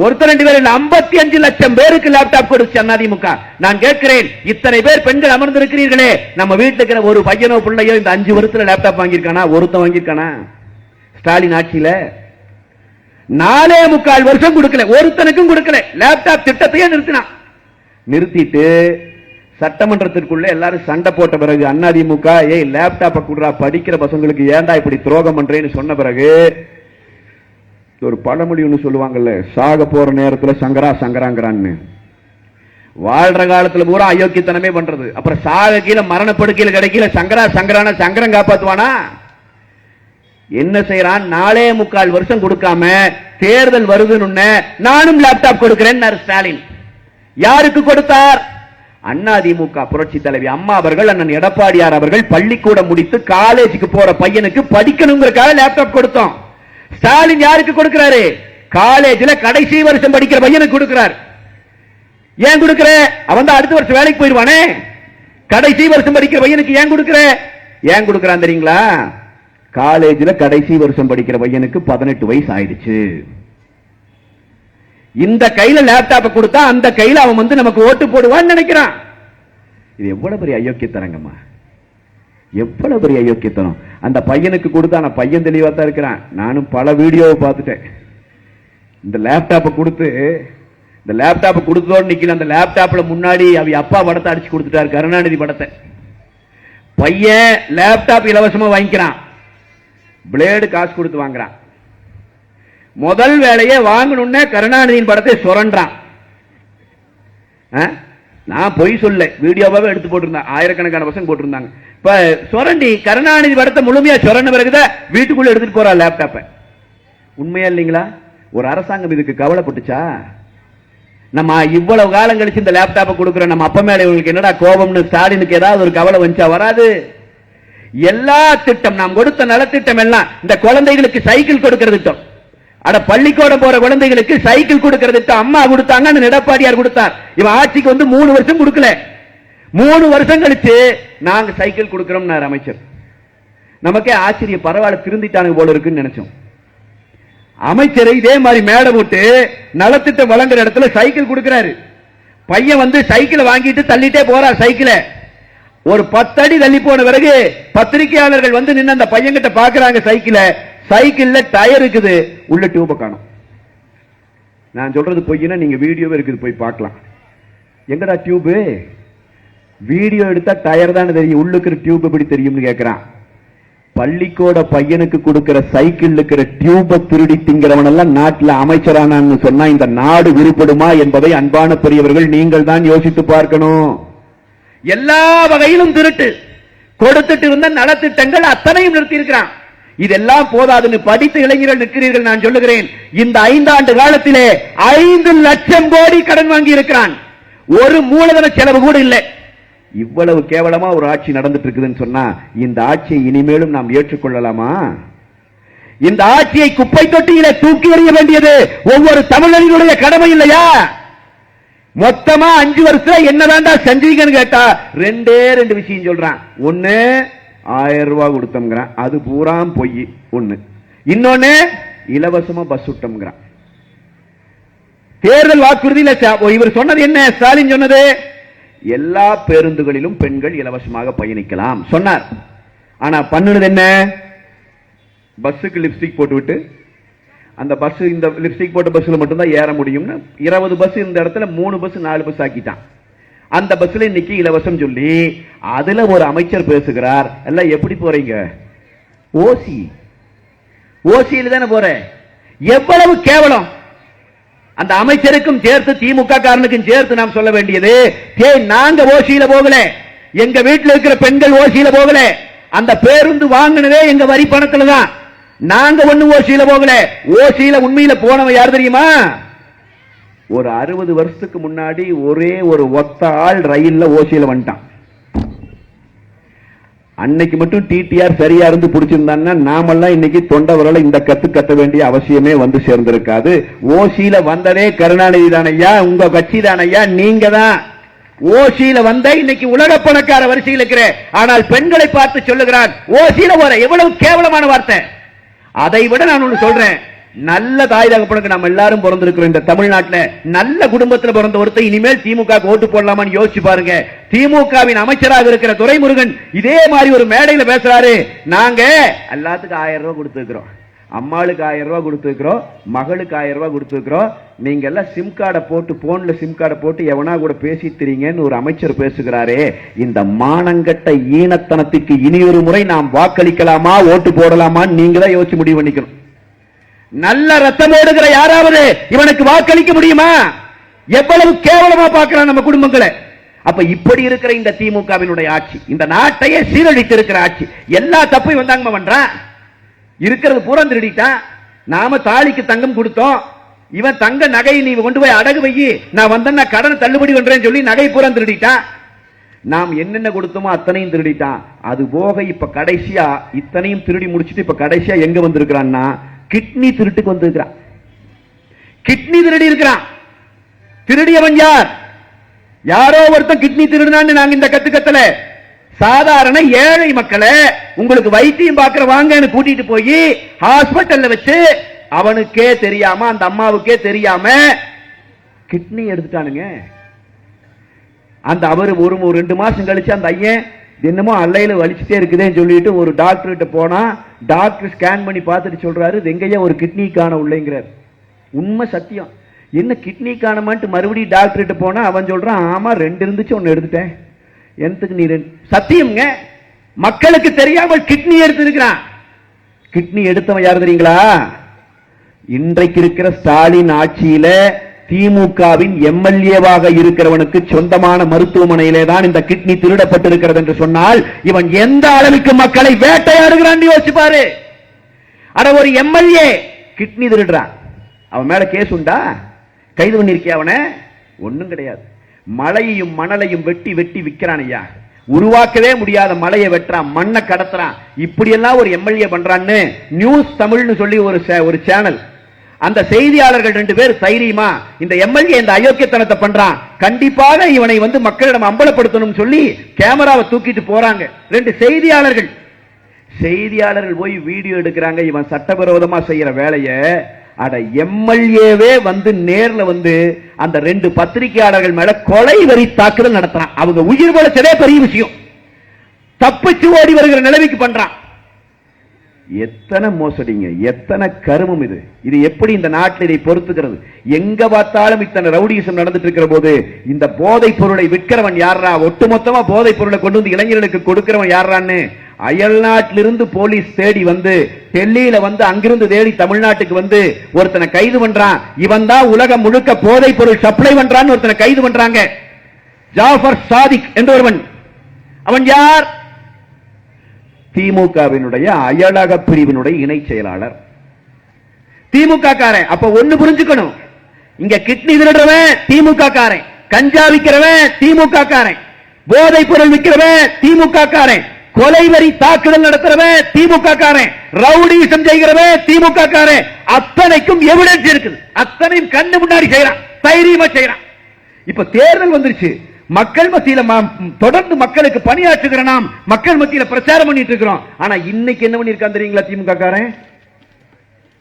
ஒருத்தர் 2 பேர் 55 லட்சம் பேருக்கு லேப்டாப் கொடுத்து அதிமுக. நான் கேட்கிறேன், இத்தனை பேர் பெண்கள் அமர்ந்திருக்கிறீர்களே, நம்ம வீட்டுல இருக்கிற ஒரு பையனோ பிள்ளையோ இந்த 5 வருஷத்துல லேப்டாப் வாங்கியிருக்கானா? ஒருத்தன் வாங்கியிருக்கானா? ஸ்டாலின் ஆட்சியில 4.25 வருஷம் கொடுக்கல, ஒருத்தனுக்கும் கொடுக்கல. லேப்டாப் திட்டத்தையே நிறுத்திட்டு சட்டமன்றத்திற்குள்ள எல்லாரும் சண்டை போட்ட பிறகு அதிமுக ஏய் லேப்டாப்பை குடுறா, படிக்கிற பசங்களுக்கு ஏன்டா இப்படி துரோகம் பண்றேன்னு சொன்ன பிறகு ஒரு பழமொழி ஒன்று சொல்லுவாங்கல்ல, சாக போற நேரத்துல சங்கரா சங்கராங்கிறான்னு. வாழ்ற காலத்துல பூரா அயோக்கியத்தனமே பண்றது, அப்புறம் சாக கீழே மரணப்படுக்கையில் கிடைக்கல சங்கரா சங்கரான சங்கரம் காப்பாத்துவானா? என்ன செய்யறான்? 4.25 வருஷம் கொடுக்காம தேர்தல் வருதுன்னு நானும் லேப்டாப் கொடுக்கிறேன் ஸ்டாலின். யாருக்கு கொடுத்தார்? அதிமுக புரட்சி தலைவி அம்மா அவர்கள், அண்ணன் எடப்பாடியார் அவர்கள் பள்ளிக்கூடம் முடித்து காலேஜுக்கு போற பையனுக்கு படிக்கணுங்கிறதுக்காக லேப்டாப் கொடுத்தோம். ஸ்டாலின் யாருக்கு கொடுக்கிறாரு? காலேஜ்ல கடைசி வருஷம் படிக்கிற பையனுக்கு கொடுக்கிறார். ஏன் கொடுக்கிற? அவன் தான் அடுத்த வருஷம் வேலைக்கு போயிருவானே. கடைசி வருஷம் படிக்கிற பையனுக்கு ஏன் கொடுக்கிற? ஏன் கொடுக்கிறான் தெரியுங்களா? காலேஜ்ல கடைசி வருஷம் படிக்கிற பையனுக்கு 18 வயசு ஆயிடுச்சு. இந்த கையில லேப்டாப் கொடுத்தா அந்த கையில அவன் வந்து நமக்கு ஓட்டு போடுவான்னு நினைக்கிறான். இது எவ்வளவு பெரிய அயோக்கியத்தனங்கம்மா, எவ்வளவு பெரிய அயோக்கியத்தனம். அந்த பையனுக்கு கொடுத்தா நான் பையன் தெளிவா தான் இருக்கிறான். நானும் பல வீடியோவை பார்த்துட்டேன். இந்த லேப்டாப்பை கொடுத்து இந்த லேப்டாப் கொடுத்தோன்னு நிக்கல, அந்த லேப்டாப்ல முன்னாடி அவ அப்பா படத்தை அடிச்சு கொடுத்துட்டாரு, கருணாநிதி படத்தை. பையன் லேப்டாப் இலவசமா வாங்கிக்கிறான், பிளேடு காசு கொடுத்து வாங்குறான். முதல் வேலையை வாங்கணும்னே கருணாநிதியின் படத்தை சுரண்டான். நான் பொய் சொல்ல, வீடியோவாவே எடுத்து போட்டிருந்தேன், ஆயிரக்கணக்கான பசங்க போட்டிருந்தாங்க. இப்ப சுரண்டி கருணாநிதி படத்தை முழுமையா சுரண்ட பிறகுதான் வீட்டுக்குள்ள எடுத்துட்டு போறா லேப்டாப்ப. உண்மையா இல்லைங்களா? ஒரு அரசாங்கம் இதுக்கு கவலைப்பட்டுச்சா? நம்ம இவ்வளவு காலம் கழிச்சு இந்த லேப்டாப்பை கொடுக்கிறோம், நம்ம அப்ப மேல இவங்களுக்கு என்னடா கோபம்னு ஸ்டாலினுக்கு ஏதாவது ஒரு கவலை வந்துச்சா? வராது. எல்லா திட்டம் நாம் கொடுத்த நலத்திட்டம் எல்லாம் இந்த குழந்தைகளுக்கு சைக்கிள் கொடுக்கிற திட்டம், அட பள்ளிக்கூடம் போற குழந்தைகளுக்கு சைக்கிள் கொடுக்கிற திட்டம் அம்மா கொடுத்தாங்க, எடப்பாடியார் கொடுத்தார். இவன் ஆட்சிக்கு வந்து 3 வருஷம் கொடுக்கல, 3 வருஷம் கழிச்சு நாங்க சைக்கிள் கொடுக்கிறோம் அமைச்சர். நமக்கே ஆச்சரியம், பரவாயில்ல திருந்திட்டானுங்க போல இருக்குன்னு நினைச்சோம். அமைச்சர் இதே மாதிரி மேடை போட்டு நலத்திட்டம் வழங்குற இடத்துல சைக்கிள் கொடுக்கிறாரு. பையன் வந்து சைக்கிளை வாங்கிட்டு தள்ளிட்டே போறார். சைக்கிளை ஒரு 10 அடி தள்ளி போன பிறகு பத்திரிகையாளர்கள் வந்து நின்று அந்த பையன் கிட்ட பாக்குறாங்க சைக்கிளை. சைக்கிள்ல டயர் இருக்குது, உள்ள டியூப காணும். நான் சொல்றது பொய்னா நீங்க வீடியோவே இருக்குது, போய் பார்க்கலாம். எங்கடா டியூப்? வீடியோ எடுத்தா டயர் தான் தெரியும், உள்ளுக்கு டியூப் எப்படி தெரியும்னு கேட்கிறான். பள்ளிக்கூட பையனுக்கு கொடுக்கிற சைக்கிள் இருக்கிற டியூப திருடி திங்கிறவன் எல்லாம் நாட்டில் அமைச்சரானான்னு சொன்னா இந்த நாடு உருப்படுமா என்பதை அன்பான பெரியவர்கள் நீங்கள் தான் யோசித்து பார்க்கணும். எல்லா வகையிலும் திருட்டு கொடுத்துட்டு இருந்த நலத்திட்டங்கள் அத்தனையும் நிறுத்தி இருக்கிறான். இதெல்லாம் போதாதுன்னு படித்த இளைஞர்கள் நிற்கிறீர்கள். நான் சொல்லுகிறேன், இந்த 5 ஆண்டு காலத்திலே 5 லட்சம் கோடி கடன் வாங்கி இருக்கிறான். ஒரு மூலதன செலவு கூட இல்லை. இவ்வளவு கேவலமா ஒரு ஆட்சி நடந்துட்டு இருக்குதுன்னு சொன்னா இந்த ஆட்சியை இனிமேலும் நாம் ஏற்றுக்கொள்ளலாமா? இந்த ஆட்சியை குப்பை தொட்டியிலே தூக்கி எறிய வேண்டியது ஒவ்வொரு தமிழர்களுடைய கடமை இல்லையா? மொத்தமா 5 வருஷம் என்னதான்டா செஞ்சீங்கன்னு கேட்டா 2 விஷயம் சொல்றான். ஒன்னு 1000 ரூபாய் கொடுத்தோம்ங்கிறான், அது பூரா பொய். ஒண்ணு. இன்னொன்னு இலவசமா பஸ் விட்டோம்ங்கிறான். தேர்தல் வாக்குறுதியில் இவர் சொன்னது என்ன? ஸ்டாலின் சொன்னது எல்லா பேருந்துகளிலும் பெண்கள் இலவசமாக பயணிக்கலாம் சொன்னார். ஆனா பண்ணுனது என்ன? பஸ்ஸுக்கு லிப்ஸ்டிக் போட்டுவிட்டு அந்த பஸ், இந்த லிப்ஸ்டிக் போட்ட பஸ்ல மட்டும்தான் ஏற முடியும்னு 20 பஸ் இந்த இடத்துல 3 பஸ் 4 பஸ் ஆக்கிட்டான். அந்த பஸ்ல இன்னைக்கு இலவசம் சொல்லி அதுல ஒரு அமைச்சர் பேசுகிறார், எல்லாம் எப்படி போறீங்க? ஓசியில தானே போற. எவ்வளவு கேவலம்! அந்த அமைச்சருக்கும் சேர்த்து திமுக காரனுக்கும் சேர்த்து நாம் சொல்ல வேண்டியது, நாங்க ஓசியில போகல, எங்க வீட்டில் இருக்கிற பெண்கள் ஓசியில போகல, அந்த பேருந்து வாங்கினதே எங்க வரி பணத்துல தான், நாங்க ஒண்ணு ஓசியில போகல. ஓசியில உண்மையில போனவன் யார் தெரியுமா? ஒரு 60 வருஷத்துக்கு முன்னாடி ஒரே ஒரு ஒத்த ஆள் ரயில்ல ஓசியில வந்துட்டான். அன்னைக்கு மட்டும் டிடிஆர் சரியா இருந்து பிடிச்சிருந்தான்னா நாமெல்லாம் இன்னைக்கு தொண்டவர்களை இந்த கத்த வேண்டிய அவசியமே வந்து சேர்ந்திருக்காது. ஓசியில வந்ததே கருணாநிதி தானையா, உங்க கட்சி தானையா, நீங்க தான் ஓசியில வந்த இன்னைக்கு உலக பணக்கார வரிசையில் இருக்கிற. ஆனால் பெண்களை பார்த்து சொல்லுகிறான் ஓசியில போற. எவ்வளவு கேவலமான வார்த்தை! அதை விட நான் ஒன்று சொல்றேன், நல்ல தாய் தகப்பனுக்கு நம்ம எல்லாரும் பிறந்திருக்கிறோம். இந்த தமிழ்நாட்டில் நல்ல குடும்பத்தில் பிறந்த ஒருத்தர் இனிமேல் திமுக ஓட்டு போடலாமான்னு யோசிச்சு பாருங்க. திமுகவின் அமைச்சராக இருக்கிற துரைமுருகன் இதே மாதிரி ஒரு மேடையில பேசுறாரு, நாங்க எல்லாத்துக்கும் 1000 ரூபாய் கொடுத்துருக்கிறோம், அம்மாளுக்கு 1000 ரூபாய் கொடுத்துருக்கிறோம், மகளுக்கு 1000 ரூபாய் கொடுத்துருக்கிறோம், நீங்க எல்லாம் சிம் கார்டை போட்டு போன்ல சிம் கார்டை போட்டு எவனா கூட பேசித்தீங்கன்னு ஒரு அமைச்சர் பேசுகிறாரே. இந்த மானங்கட்ட ஈனத்தனத்துக்கு இனியொரு முறை நாம் வாக்களிக்கலாமா, ஓட்டு போடலாமான்னு நீங்க தான் யோசிச்சு முடிவு பண்ணிக்கணும். நல்ல ரத்தம் ஓடுகிற யாராவது இவனுக்கு வாக்களிக்க முடியுமா? எவ்வளவு கேவலமா பார்க்கிறான் நம்ம குடும்பங்களை. அப்ப இப்படி இருக்கிற இந்த திமுகவினுடைய ஆட்சி, இந்த நாட்டையே சீரழித்து இருக்கிற ஆட்சி, எல்லா தப்பையும் வந்தாங்க பண்றான். இருக்கிறது பூரா திருடிட்டான். நாம தாலிக்கு தங்கம் கொடுத்தோம், இவன் தங்க நகை நீ கொண்டு போய் அடகு வை, நான் வந்தேன்னா கடனை தள்ளுபடி பண்றேன்னு சொல்லி நகை பூரா திருடிட்டான். நாம் என்னென்ன கொடுத்தோமோ அத்தனையும் திருடிட்டான். அது போக இப்ப கடைசியா இத்தனையும் திருடி முடிச்சுட்டு இப்ப கடைசியா எங்க வந்திருக்கிறான்னா கிட்னி திருட்டுக்கு வந்திருக்கிறான். கிட்னி திருடி இருக்கிறான். திருடியவன் யார்? யாரோ ஒருத்தன் கிட்னி திருடினான்னு நாங்க இந்த கத்துக்கத்தல. சாதாரண ஏழை மக்களை உங்களுக்கு வைத்தியம் பார்க்கிற வாங்கன்னு கூட்டிட்டு போய் ஹாஸ்பிட்டல்ல வச்சு அவனுக்கே தெரியாம அந்த அம்மாவுக்கே தெரியாம கிட்னி எடுத்துட்டானுங்க. அந்த அவரு ஒரு 2 மாசம் கழிச்சு அந்த ஐயன் என்னமோ அல்லையில வலிச்சுட்டே இருக்குதுன்னு சொல்லிட்டு ஒரு டாக்டர் கிட்ட போனா டாக்டர் ஸ்கேன் பண்ணி பார்த்துட்டு சொல்றாரு, எங்கேயா ஒரு கிட்னி காண உள்ளேங்கிறார். உண்மை சத்தியம். என்ன கிட்னி காணமான்ட்டு மறுபடியும் டாக்டர்கிட்ட போனா அவன் சொல்றான், ஆமா 2 இருந்துச்சு, 1 எடுத்துட்டேன். எனக்கு நீ சத்தியம்ங்க, மக்களுக்கு தெரியாமல் கிட்னி எடுத்திருக்கிறான். கிட்னி எடுத்தவன் யார் தெரியுங்களா? இன்றைக்கு இருக்கிற ஸ்டாலின் ஆட்சியில திமுகவின் எம்எல்ஏவாக இருக்கிறவனுக்கு சொந்தமான மருத்துவமனையிலே தான் இந்த கிட்னி திருடப்பட்டிருக்கிறது என்று சொன்னால் இவன் எந்த அளவுக்கு மக்களை வேட்டையாடுகிறான் யோசிச்சு பாரு. அட, ஒரு எம்எல்ஏ கிட்னி திருடுறான், அவன் மேல கேஸ் உண்டா? கைது பண்ணிருக்கிய? அவனை ஒண்ணும் கிடையாது. மலையையும் மணலையும் வெட்டி வெட்டி விற்கிறான் ஐயா. உருவாக்கவே முடியாத மலையை வெட்டுறான், மண்ணை கடத்துறான். இப்படி எல்லாம் ஒரு எம்எல்ஏ பண்றான்னு நியூஸ் தமிழ்னு சொல்லி ஒரு சேனல், அந்த செய்தியாளர்கள் 2 பேர் தைரியமா இந்த எம்எல்ஏ இந்த அயோக்கியத்தனத்தை பண்றான், கண்டிப்பாக இவனை மக்களிடம் அம்பலப்படுத்தணும் சொல்லி கேமராவை தூக்கிட்டு போறாங்க. 2 செய்தியாளர்கள் போய் வீடியோ எடுக்கிறாங்க. இவன் சட்டவிரோதமா செய்யற வேலையை அட எம்எல்ஏவே நேர்ல அந்த 2 பத்திரிகையாளர்கள் மேல கொலை வெறி தாக்குதல் நடத்துறான். அவங்க உயிர் பழச்சதே பெரிய விஷயம், தப்பிச்சு ஓடி வருகிற நிலைமைக்கு பண்றான். எத்தனை மோசடிங்க, எத்தனை கருமம் இது! இது எப்படி இந்த நாட்டில் இதை பொறுத்துக்கிறது? எங்க பார்த்தாலும் இத்தனை ரவுடிசம் நடந்துட்டு இருக்கிற போது இந்த போதைப் பொருளை விற்கிறவன் யாரா? ஒட்டுமொத்தமா போதைப் பொருளை கொண்டு இளைஞர்களுக்கு கொடுக்கிறவன் யாரான்னு அயல் நாட்டிலிருந்து போலீஸ் தேடி டெல்லியில அங்கிருந்து தேடி தமிழ்நாட்டுக்கு ஒருத்தனை கைது பண்றான். இவன் தான் உலகம் முழுக்க போதைப் பொருள் சப்ளை பண்றான்னு ஒருத்தனை கைது பண்றாங்க. ஜாஃபர் சாதிக் என்றொருவன். அவன் யார்? திமுகவினுடைய அயலக பிரிவினுடைய இணை செயலாளர், திமுக காரன். அப்ப ஒண்ணு புரிஞ்சுக்கணும், இங்க கிட்னி திருடுறவன் திமுக காரன், கஞ்சா விக்கிறவன் திமுக காரன், போதைப் பொருள் விக்கிறவன் திமுக காரன், கொலை வரி தாக்குதல் நடத்துறவன் திமுக காரன், ரவுடிசம் செய்கிறவன் திமுக காரன். அத்தனைக்கும் எவிடன்ஸ் இருக்குது, அத்தனையும் கண்ணு முன்னாடி செய்யறான், தைரியமா செய்யறான். இப்ப தேர்தல் வந்துருச்சு, மக்கள் மத்தியில தொடர்ந்து மக்களுக்கு பணியாற்றுகிற நாம் மக்கள் மத்தியில பிரச்சாரம் பண்ணிட்டு இருக்கிறோம். ஆனா இன்னைக்கு என்ன பண்ணிருக்கான் தெரியுங்களா திமுக காரன்?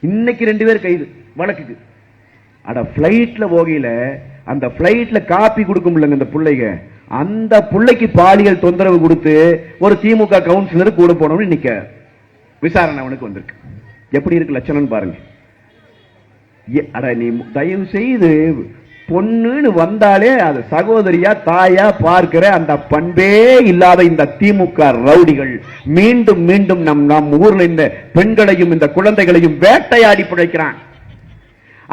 இன்னைக்கு 2 பேர் கைது வழக்குக்கு. அட, பிளைட்ல போகையில அந்த பிளைட்ல காப்பி கொடுக்கும் இல்லங்க இந்த பிள்ளைங்க, அந்த பிள்ளைக்கு பாலியல் தொந்தரவு கொடுத்து ஒரு திமுக கவுன்சிலர் கூட போனோம்னு இன்னைக்கு விசாரணை அவனுக்கு வந்திருக்கு. எப்படி இருக்கு லட்சணம் பாருங்க. அட, நீ தயவு செய்து பொண்ணுன்னு வந்தாலே அது சகோதரியா தாயா பார்க்கிற அந்த பண்பே இல்லாத இந்த திமுக ரவுடிகள் மீண்டும் மீண்டும் நம் ஊர்ல இந்த பெண்களையும் இந்த குழந்தைகளையும் வேட்டையாடி பிழைக்கிறான்.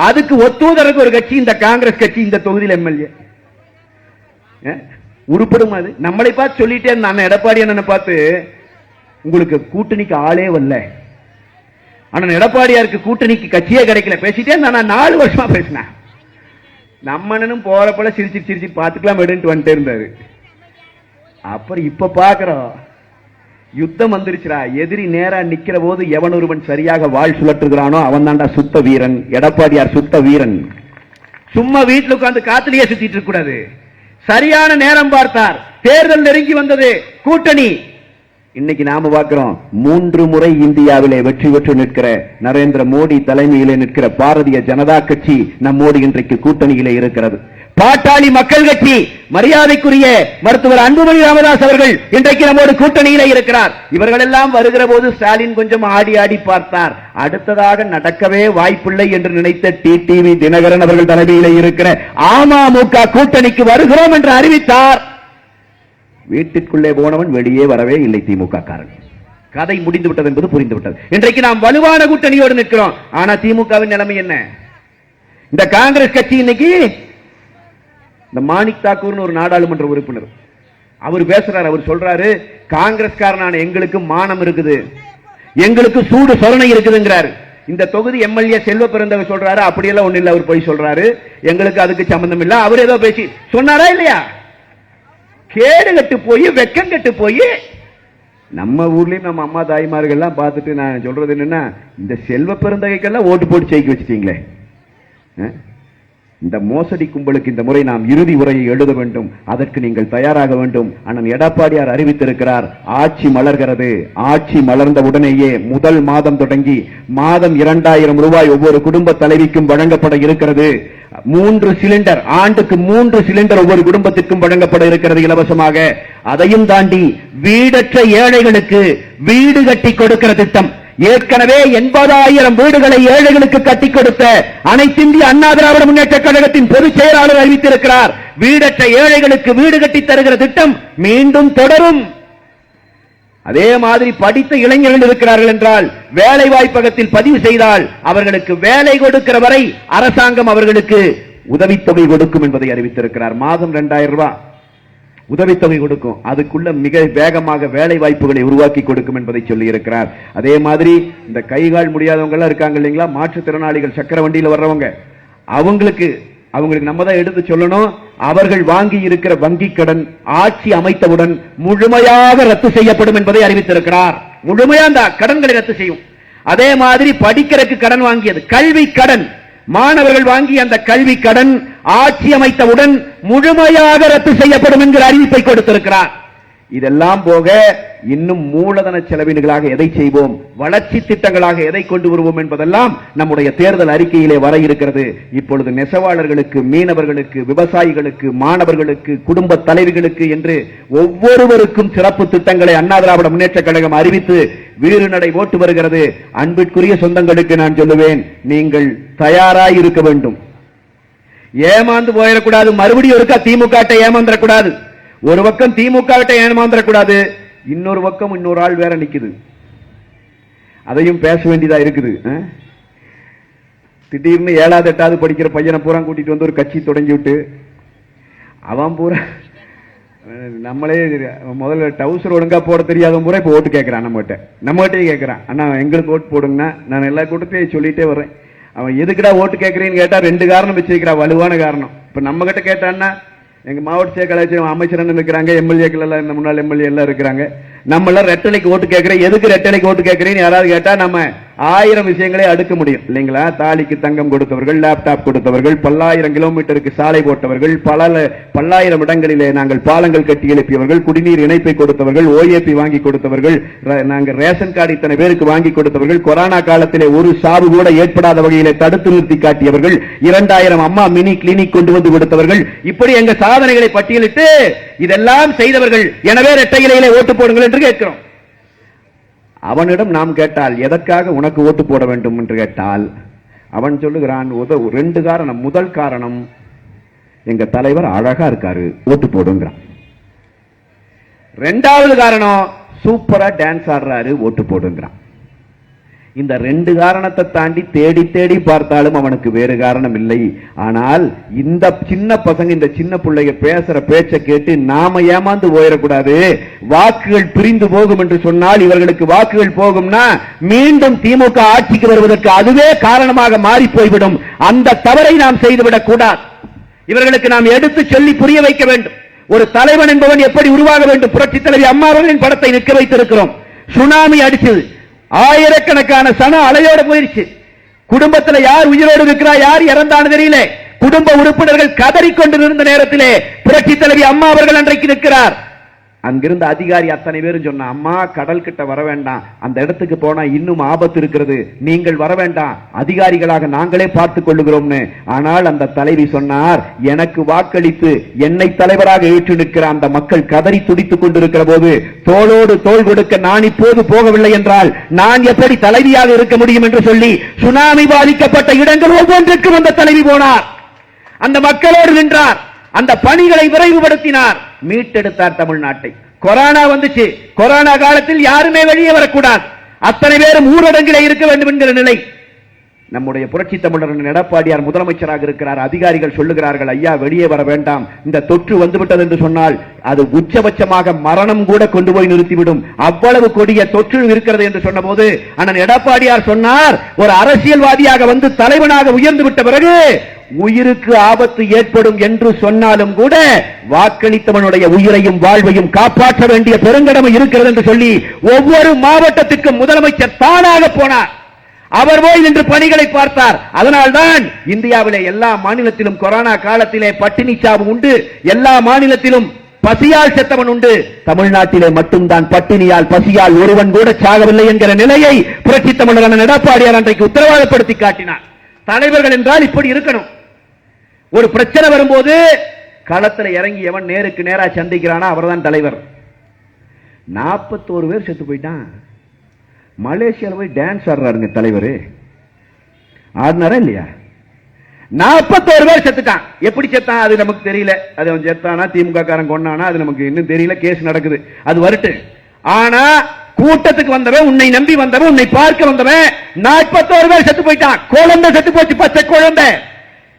அதுக்கு ஒத்துவதற்கு ஒரு கட்சி, இந்த காங்கிரஸ் கட்சி, இந்த தொகுதியில் எம்எல்ஏ உருப்படும். அது நம்மளை பார்த்து சொல்லிட்டே இருந்தான் எடப்பாடி அண்ணனை பார்த்து, உங்களுக்கு கூட்டணிக்கு ஆளே வரல, ஆனா எடப்பாடியாருக்கு கூட்டணிக்கு கட்சியே கிடைக்கல பேசிட்டே இருந்தா. 4 வருஷமா பேசினேன். நம்மனும் போறப்பல சிரிச்சு சிரிச்சு பார்த்துக்கலாம் வந்துட்டே இருந்தாரு. அப்புறம் இப்ப பாக்குறோம், யுத்தம் வந்துருச்சுடா. எதிரி நேரா நிக்கிற போது எவன் ஒருவன் சரியாக வாழ் சுழற்றுகிறானோ அவன் தான்டா சுத்த வீரன். எடப்பாடியார் சுத்த வீரன். சும்மா வீட்டுல உட்கார்ந்து காத்திலேயே சுத்திட்டு இருக்க கூடாது. சரியான நேரம் பார்த்தார். தேர்தல் நெருங்கி வந்தது. கூட்டணி இன்னைக்கு நாம பார்க்கிறோம். 3 முறை இந்தியாவிலே வெற்றி பெற்று நிற்கிற நரேந்திர மோடி தலைமையிலே நிற்கிற பாரதிய ஜனதா கட்சி நம்மோடு இன்றைக்கு கூட்டணியிலே இருக்கிறது. பாட்டாளி மக்கள் கட்சி மரியாதைக்குரிய மருத்துவர் அன்புமணி ராமதாஸ் அவர்கள் இன்றைக்கு நம்மோடு கூட்டணியிலே இருக்கிறார். இவர்கள் எல்லாம் வருகிற போது ஸ்டாலின் கொஞ்சம் ஆடி ஆடி பார்த்தார். அடுத்ததாக நடக்கவே வாய்ப்பில்லை என்று நினைத்த டிடிவி தினகரன் அவர்கள் தலைமையிலே இருக்கிற அமமுக கூட்டணிக்கு வருகிறோம் என்று அறிவித்தார். வீட்டுக்குள்ளே போனவன் வெளியே வரவே இல்லை. திமுக காரன் கதை முடிந்து விட்டது என்பது புரிந்துவிட்டது. இன்றைக்கு நாம் வலுவான கூட்டணியோடு நிற்கிறோம். ஆனா திமுகவின் நிலைமை என்ன? இந்த காங்கிரஸ் கட்சி இன்னைக்கு இந்த மாணிக் தாக்கூர் ஒரு நாடாளுமன்ற உறுப்பினர் அவர் பேசுறாரு. அவர் சொல்றாரு, காங்கிரஸ்காரனான எங்களுக்கு மானம் இருக்குது, எங்களுக்கு சூடு சொரணை இருக்குதுங்கிறாரு. இந்த தொகுதி எம்எல்ஏ செல்வ பிறந்தவர் சொல்றாரு, அப்படியெல்லாம் ஒண்ணு இல்ல, அவர் போய் சொல்றாரு, எங்களுக்கு அதுக்கு சம்பந்தம் இல்ல. அவர் ஏதோ பேசி சொன்னாரா இல்லையா? கேடு கட்டு போய் வெக்கம் கட்டு போய் நம்ம ஊர்லயும் நம்ம அம்மா தாய்மார்கள் எல்லாம் பார்த்துட்டு நான் சொல்றது என்னன்னா, இந்த செல்வ பெருந்தகைக்கெல்லாம் ஓட்டு போட்டு ஜெயிக்க வச்சுட்டீங்களே. இந்த மோசடி கும்பலுக்கு இந்த முறை நாம் இறுதி உரையை எழுத வேண்டும். அதற்கு நீங்கள் தயாராக வேண்டும். அண்ணன் எடப்பாடியார் அறிவித்திருக்கிறார், ஆட்சி மலர்கிறது. ஆட்சி மலர்ந்த உடனேயே முதல் மாதம் தொடங்கி மாதம் 2000 ரூபாய் ஒவ்வொரு குடும்ப தலைவிக்கும் வழங்கப்பட இருக்கிறது. 3 சிலிண்டர், ஆண்டுக்கு 3 சிலிண்டர் ஒவ்வொரு குடும்பத்திற்கும் வழங்கப்பட இருக்கிறது இலவசமாக. அதையும் தாண்டி வீடற்ற ஏழைகளுக்கு வீடு கட்டி கொடுக்கிற திட்டம். ஏற்கனவே 80,000 வீடுகளை ஏழைகளுக்கு கட்டிக் கொடுத்த அனைத்திந்திய அண்ணா திராவிட முன்னேற்ற கழகத்தின் பொதுச் செயலாளர் அறிவித்திருக்கிறார். வீடற்ற ஏழைகளுக்கு வீடு கட்டி தருகிற திட்டம் மீண்டும் தொடரும். அதே மாதிரி படித்த இளைஞர்கள் இருக்கிறார்கள் என்றால் வேலை வாய்ப்பகத்தில் பதிவு செய்தால் அவர்களுக்கு வேலை கொடுக்கிற வரை அரசாங்கம் அவர்களுக்கு உதவித்தொகை கொடுக்கும் என்பதை அறிவித்திருக்கிறார். மாதம் 2000 ரூபாய் உதவித்தொகை கொடுக்கும். அதுக்குள்ள மிக வேகமாக வேலை வாய்ப்புகளை உருவாக்கி கொடுக்கும் என்பதை சொல்லி இருக்கிறார். அதே மாதிரி இந்த கைகால் முடியாதவங்க எல்லாம் இருக்காங்க இல்லைங்களா, மாற்றுத்திறனாளிகள், சக்கர வண்டியில் வர்றவங்க, அவங்களுக்கு நம்ம தான் எடுத்து சொல்லணும். அவர்கள் வாங்கி இருக்கிற வங்கி கடன் ஆட்சி அமைத்தவுடன் முழுமையாக ரத்து செய்யப்படும் என்பதை அறிவித்திருக்கிறார். முழுமையா அந்த கடன்களை ரத்து செய்யும். அதே மாதிரி படிக்கிறதுக்கு கடன் வாங்கியது கல்வி கடன், மாணவர்கள் வாங்கி அந்த கல்வி கடன் ஆட்சி அமைத்தவுடன் முழுமையாக ரத்து செய்யப்படும் என்கிற அறிவிப்பை கொடுத்திருக்கிறார். இதெல்லாம் போக இன்னும் மூலதன செலவினங்களாக எதை செய்வோம், வளர்ச்சி திட்டங்களாக எதை கொண்டு வருவோம் என்பதெல்லாம் நம்முடைய தேர்தல் அறிக்கையிலே வர இருக்கிறது. இப்பொழுது நெசவாளர்களுக்கு, மீனவர்களுக்கு, விவசாயிகளுக்கு, மாணவர்களுக்கு, குடும்ப தலைவிகளுக்கு என்று ஒவ்வொருவருக்கும் சிறப்பு திட்டங்களை அண்ணா திராவிட முன்னேற்ற கழகம் அறிவித்து வீறு நடை ஓட்டு வருகிறது. அன்பிற்குரிய சொந்தங்களுக்கு நான் சொல்லுவேன், நீங்கள் தயாராய் இருக்க வேண்டும். ஏமாந்து போயிடக்கூடாது. மறுபடியும் இருக்கா திமுக ஏமாந்துடக்கூடாது. ஒரு பக்கம் திமுக ஏமாந்துடக்கூடாது, இன்னொரு பக்கம் இன்னொரு ஆள் வேற நிக்குது, அதையும் பேச வேண்டியதா இருக்குது. திடீர்னு 7வது 8வது படிக்கிற பையனை பூரா கூட்டிட்டு வந்து ஒரு கட்சி தொடங்கி விட்டு அவன் பூரா நம்மளே முதல்ல டவுசர் ஒழுங்கா போட தெரியாதவன் பூரா இப்ப ஓட்டு கேட்கிறான். நம்மகிட்டே கேட்கிறான், அண்ணா எங்களுக்கு ஓட்டு போடுங்கண்ணா. நான் எல்லா கூட்டத்தையும் சொல்லிட்டே வர்றேன். அவன் எதுக்குடா ஓட்டு கேட்கறேன்னு கேட்டா 2 காரணம் வச்சிருக்கிறான், வலுவான காரணம். இப்ப நம்ம கிட்ட கேட்டான்னா எங்க மாவட்ட கலாச்சாரம் அமைச்சர் இருக்கிறாங்க, எம்எல்ஏக்கள் எல்லாம், முன்னாள் எம்எல்ஏ எல்லாம் இருக்கிறாங்க. நம்ம எல்லாம் ரெட்டலைக்கு ஓட்டு கேட்கிறேன், எதுக்கு ரெட்டலைக்கு ஓட்டு கேட்கிறேன்னு யாராவது கேட்டா நம்ம 1000 விஷயங்களை அடுக்க முடியும் இல்லைங்களா. தாலிக்கு தங்கம் கொடுத்தவர்கள், லேப்டாப் கொடுத்தவர்கள், 10,000 கிலோமீட்டருக்கு சாலை போட்டவர்கள், பல்லாயிரம் இடங்களிலே நாங்கள் பாலங்கள் கட்டி எழுப்பியவர்கள், குடிநீர் இணைப்பை கொடுத்தவர்கள், ஓஏபி வாங்கி கொடுத்தவர்கள், நாங்கள் ரேஷன் கார்டு இத்தனை பேருக்கு வாங்கி கொடுத்தவர்கள், கொரோனா காலத்திலே ஒரு சாவு கூட ஏற்படாத வகையிலே தடுத்து நிறுத்தி காட்டியவர்கள், 2000 அம்மா மினி கிளினிக் கொண்டு வந்து கொடுத்தவர்கள், இப்படி எங்க சாதனைகளை பட்டியலிட்டு இதெல்லாம் செய்தவர்கள். எனவே இரட்டை இலையிலே ஓட்டு போடுங்கள் என்று கேட்கிறோம். அவனிடம் நாம் கேட்டால் எதற்காக உனக்கு ஓட்டு போட வேண்டும் என்று கேட்டால் அவன் சொல்லுகிறான் 2 காரணம். முதல் காரணம், எங்க தலைவர் அழகா இருக்காரு, ஓட்டு போடுங்கிறான். 2வது காரணம், சூப்பரா டான்ஸ் ஆடுறாரு, ஓட்டு போடுங்கிறான். இந்த 2 காரணத்தை தாண்டி தேடி தேடி பார்த்தாலும் அவனுக்கு வேறு காரணம் இல்லை. ஆனால் இந்த சின்ன பசங்க, இந்த சின்ன பிள்ளைங்க பேசுற பேச்சை கேட்டு நாம ஏமாந்து போயிடக்கூடாது. வாக்குகள் பிரிந்து போகும் என்று சொன்னால் இவர்களுக்கு வாக்குகள் போகும்னா மீண்டும் திமுக ஆட்சிக்கு வருவதற்கு அதுவே காரணமாக மாறி போய்விடும். அந்த தவறை நாம் செய்துவிடக் கூடாது. இவர்களுக்கு நாம் எடுத்து சொல்லி புரிய வைக்க வேண்டும். ஒரு தலைவன் என்பவன் எப்படி உருவாக வேண்டும். புரட்சி தலைவி அம்மா அவர்களின் படத்தை நிற்க வைத்திருக்கிறோம். சுனாமி அடிச்சது, ஆயிரக்கணக்கான சன அலையோடு போயிருச்சு. குடும்பத்தில் யார் உயிரோடு இருக்கிறா, யார் இறந்தான்னு தெரியல. குடும்ப உறுப்பினர்கள் கதறிக்கொண்டு இருந்த நேரத்திலே புரட்சி தலைவி அம்மா அவர்கள் அன்றைக்கு நிற்கிறார். அங்கிருந்த அதிகாரி அத்தனை பேரும் சொன்ன, அம்மா கடல் கிட்ட வர வேண்டாம், அந்த இடத்துக்கு போனா இன்னும் ஆபத்து இருக்கிறது, நீங்கள் வர வேண்டாம், அதிகாரிகளாக நாங்களே பார்த்துக் கொள்ளுகிறோம்னு. ஆனால் அந்த தலைவி சொன்னார், எனக்கு வாக்களித்து என்னை தலைவராக ஏற்று நிற்கிற அந்த மக்கள் கதறி துடித்துக் கொண்டிருக்கிற போது தோளோடு தோள் கொடுக்க நான் இப்போது போகவில்லை என்றால் நான் எப்படி தலைவியாக இருக்க முடியும் என்று சொல்லி சுனாமி பாதிக்கப்பட்ட இடங்கள் ஒவ்வொன்றிற்கும் அந்த தலைவி போனார். அந்த மக்களோடு நின்றார். அந்த பணிகளை விரைவுபடுத்தினார், மீட்டெடுத்தார் தமிழ்நாட்டை. கொரோனா வந்துச்சு, கொரோனா காலத்தில் யாருமே வெளியே வரக்கூடாது, அத்தனை பேரும் ஊரடங்கிலே இருக்க வேண்டும் என்கிற நிலை. நம்முடைய புரட்சி தமிழர் எடப்பாடியார் முதலமைச்சராக இருக்கிறார். அதிகாரிகள் சொல்லுகிறார்கள், ஐயா வெளியே வர வேண்டாம், இந்த தொற்று வந்துவிட்டது என்று சொன்னால் அது உச்சபட்சமாக மரணம் கூட கொண்டு போய் நிறுத்திவிடும், அவ்வளவு கொடிய தொற்று இருக்கிறது என்று சொன்னபோது அண்ணன் எடப்பாடியார் சொன்னார், ஒரு அரசியல்வாதியாக வந்து தலைவனாக உயர்ந்து விட்ட பிறகு உயிருக்கு ஆபத்து ஏற்படும் என்று சொன்னாலும் கூட வாக்களித்தவனுடைய உயிரையும் வாழ்வையும் காப்பாற்ற வேண்டிய பெருங்கடமை இருக்கிறது என்று சொல்லி ஒவ்வொரு மாவட்டத்திற்கும் முதலமைச்சர் தானாக போனார். அவர் போய் நின்று பணிகளை பார்த்தார். அதனால்தான் இந்தியாவிலே எல்லா மாநிலத்திலும் கொரோனா காலத்திலே பட்டினி சாவு உண்டு, எல்லா மாநிலத்திலும் பசியால் செத்தவன் உண்டு, தமிழ்நாட்டிலே மட்டும்தான் பட்டினியால் பசியால் ஒருவன் கூட சாகவில்லை என்கிற நிலையை புரட்சி தமிழர் எடப்பாடியார் அன்றைக்கு உத்தரவாதப்படுத்தி காட்டினார். தலைவர்கள் என்றால் இப்படி இருக்கணும். ஒரு பிரச்சனை வரும்போது களத்தில் இறங்கி எவன் நேருக்கு நேரா சந்திக்கிறானா அவர்தான் தலைவர். 41 பேர் செத்து போயிட்டான். மலேசியாவில் போய் டான்ஸ் ஆடுறாருங்க தலைவர். ஆடினாரா இல்லையா? 41 பேர் செத்துட்டான். எப்படி செத்தான் அது நமக்கு தெரியல. அது அவன் செத்தானா திமுக காரன் கொண்டானா அது நமக்கு இன்னும் தெரியல. கேஸ் நடக்குது, அது வரட்டு. ஆனா கூட்டத்துக்கு வந்தவன், உன்னை நம்பி வந்தவன், உன்னை பார்க்க வந்தவன் 41 பேர் செத்து போயிட்டான். குழந்தை செத்து போச்சு, பச்சை குழந்தை.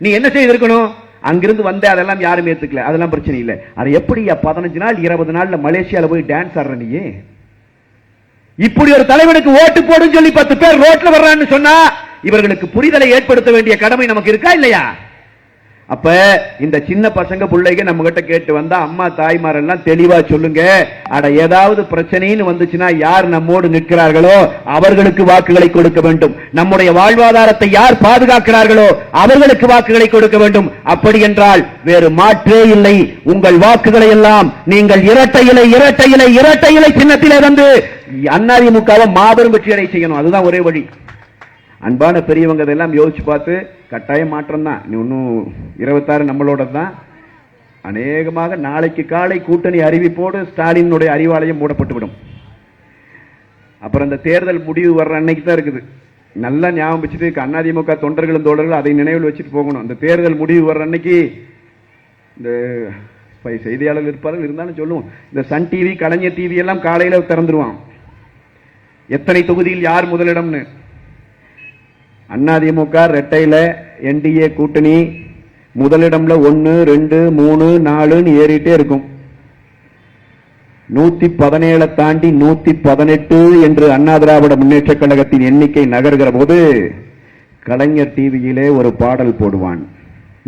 நீ என்ன செய்திருக்கணும்? அங்கிருந்து வந்த அதெல்லாம் யாரும் ஏத்துக்கல, அதெல்லாம் பிரச்சனை இல்லை. அது எப்படி 15 நாள் 20 நாள்ல மலேசியால போய் டான்ஸ் ஆடுற நீ? இப்படி ஒரு தலைவனுக்கு ஓட்டு போடுன்னு சொல்லி 10 பேர் ரோட்ல வர்றான்னு சொன்னா இவர்களுக்கு புரிதலை ஏற்படுத்த வேண்டிய கடமை நமக்கு இருக்கா இல்லையா? அப்ப இந்த சின்ன பசங்க பிள்ளைங்க நம்ம கிட்ட கேட்டு வந்தா அம்மா தாய்மார் எல்லாம் தெளிவா சொல்லுங்க. அட ஏதாவது பிரச்சனைன்னு வந்துச்சுன்னா யார் நம்மோடு நிற்கிறார்களோ அவர்களுக்கு வாக்குகளை கொடுக்க வேண்டும். நம்முடைய வாழ்வாதாரத்தை யார் பாதுகாக்கிறார்களோ அவர்களுக்கு வாக்குகளை கொடுக்க வேண்டும். அப்படி என்றால் வேறு மாற்றே இல்லை. உங்கள் வாக்குகளை எல்லாம் நீங்கள் இரட்டை இலை சின்னத்திலே வந்து அதிமுகவை மாபெரும் வெற்றியடை செய்யணும். அதுதான் ஒரே வழி. அன்பான பெரியவங்க இதெல்லாம் யோசிச்சு பார்த்து கட்டாய மாற்றம் தான். இன்னும் 26 நம்மளோட தான். அநேகமாக நாளைக்கு காலை கூட்டணி அறிவிப்போடு ஸ்டாலினுடைய அறிவாலயம் மூடப்பட்டுவிடும். அப்புறம் இந்த தேர்தல் முடிவு வர்ற அன்னைக்கு தான் இருக்குது. நல்லா ஞாபகம் வச்சுட்டு அதிமுக தொண்டர்களும் தோழர்கள் அதை நினைவில் வச்சுட்டு போகணும். இந்த தேர்தல் முடிவு வர்ற அன்னைக்கு இந்த செய்தியாளர்கள் இருப்பார்கள், இருந்தாலும் சொல்லுவோம். இந்த சன் டிவி, கலைஞர் டிவி எல்லாம் காலையில திறந்துருவான். எத்தனை தொகுதியில் யார் முதலிடம்னு. அதிமுக ரெட்டையில என்டிஏ கூட்டணி முதலிடம்ல 1, 2, 3, 4 ஏறிட்டே இருக்கும். 117 தாண்டி 118 என்று அண்ணா திராவிட முன்னேற்ற கழகத்தின் எண்ணிக்கை நகர்கிற போது கலைஞர் டிவியிலே ஒரு பாடல் போடுவான்,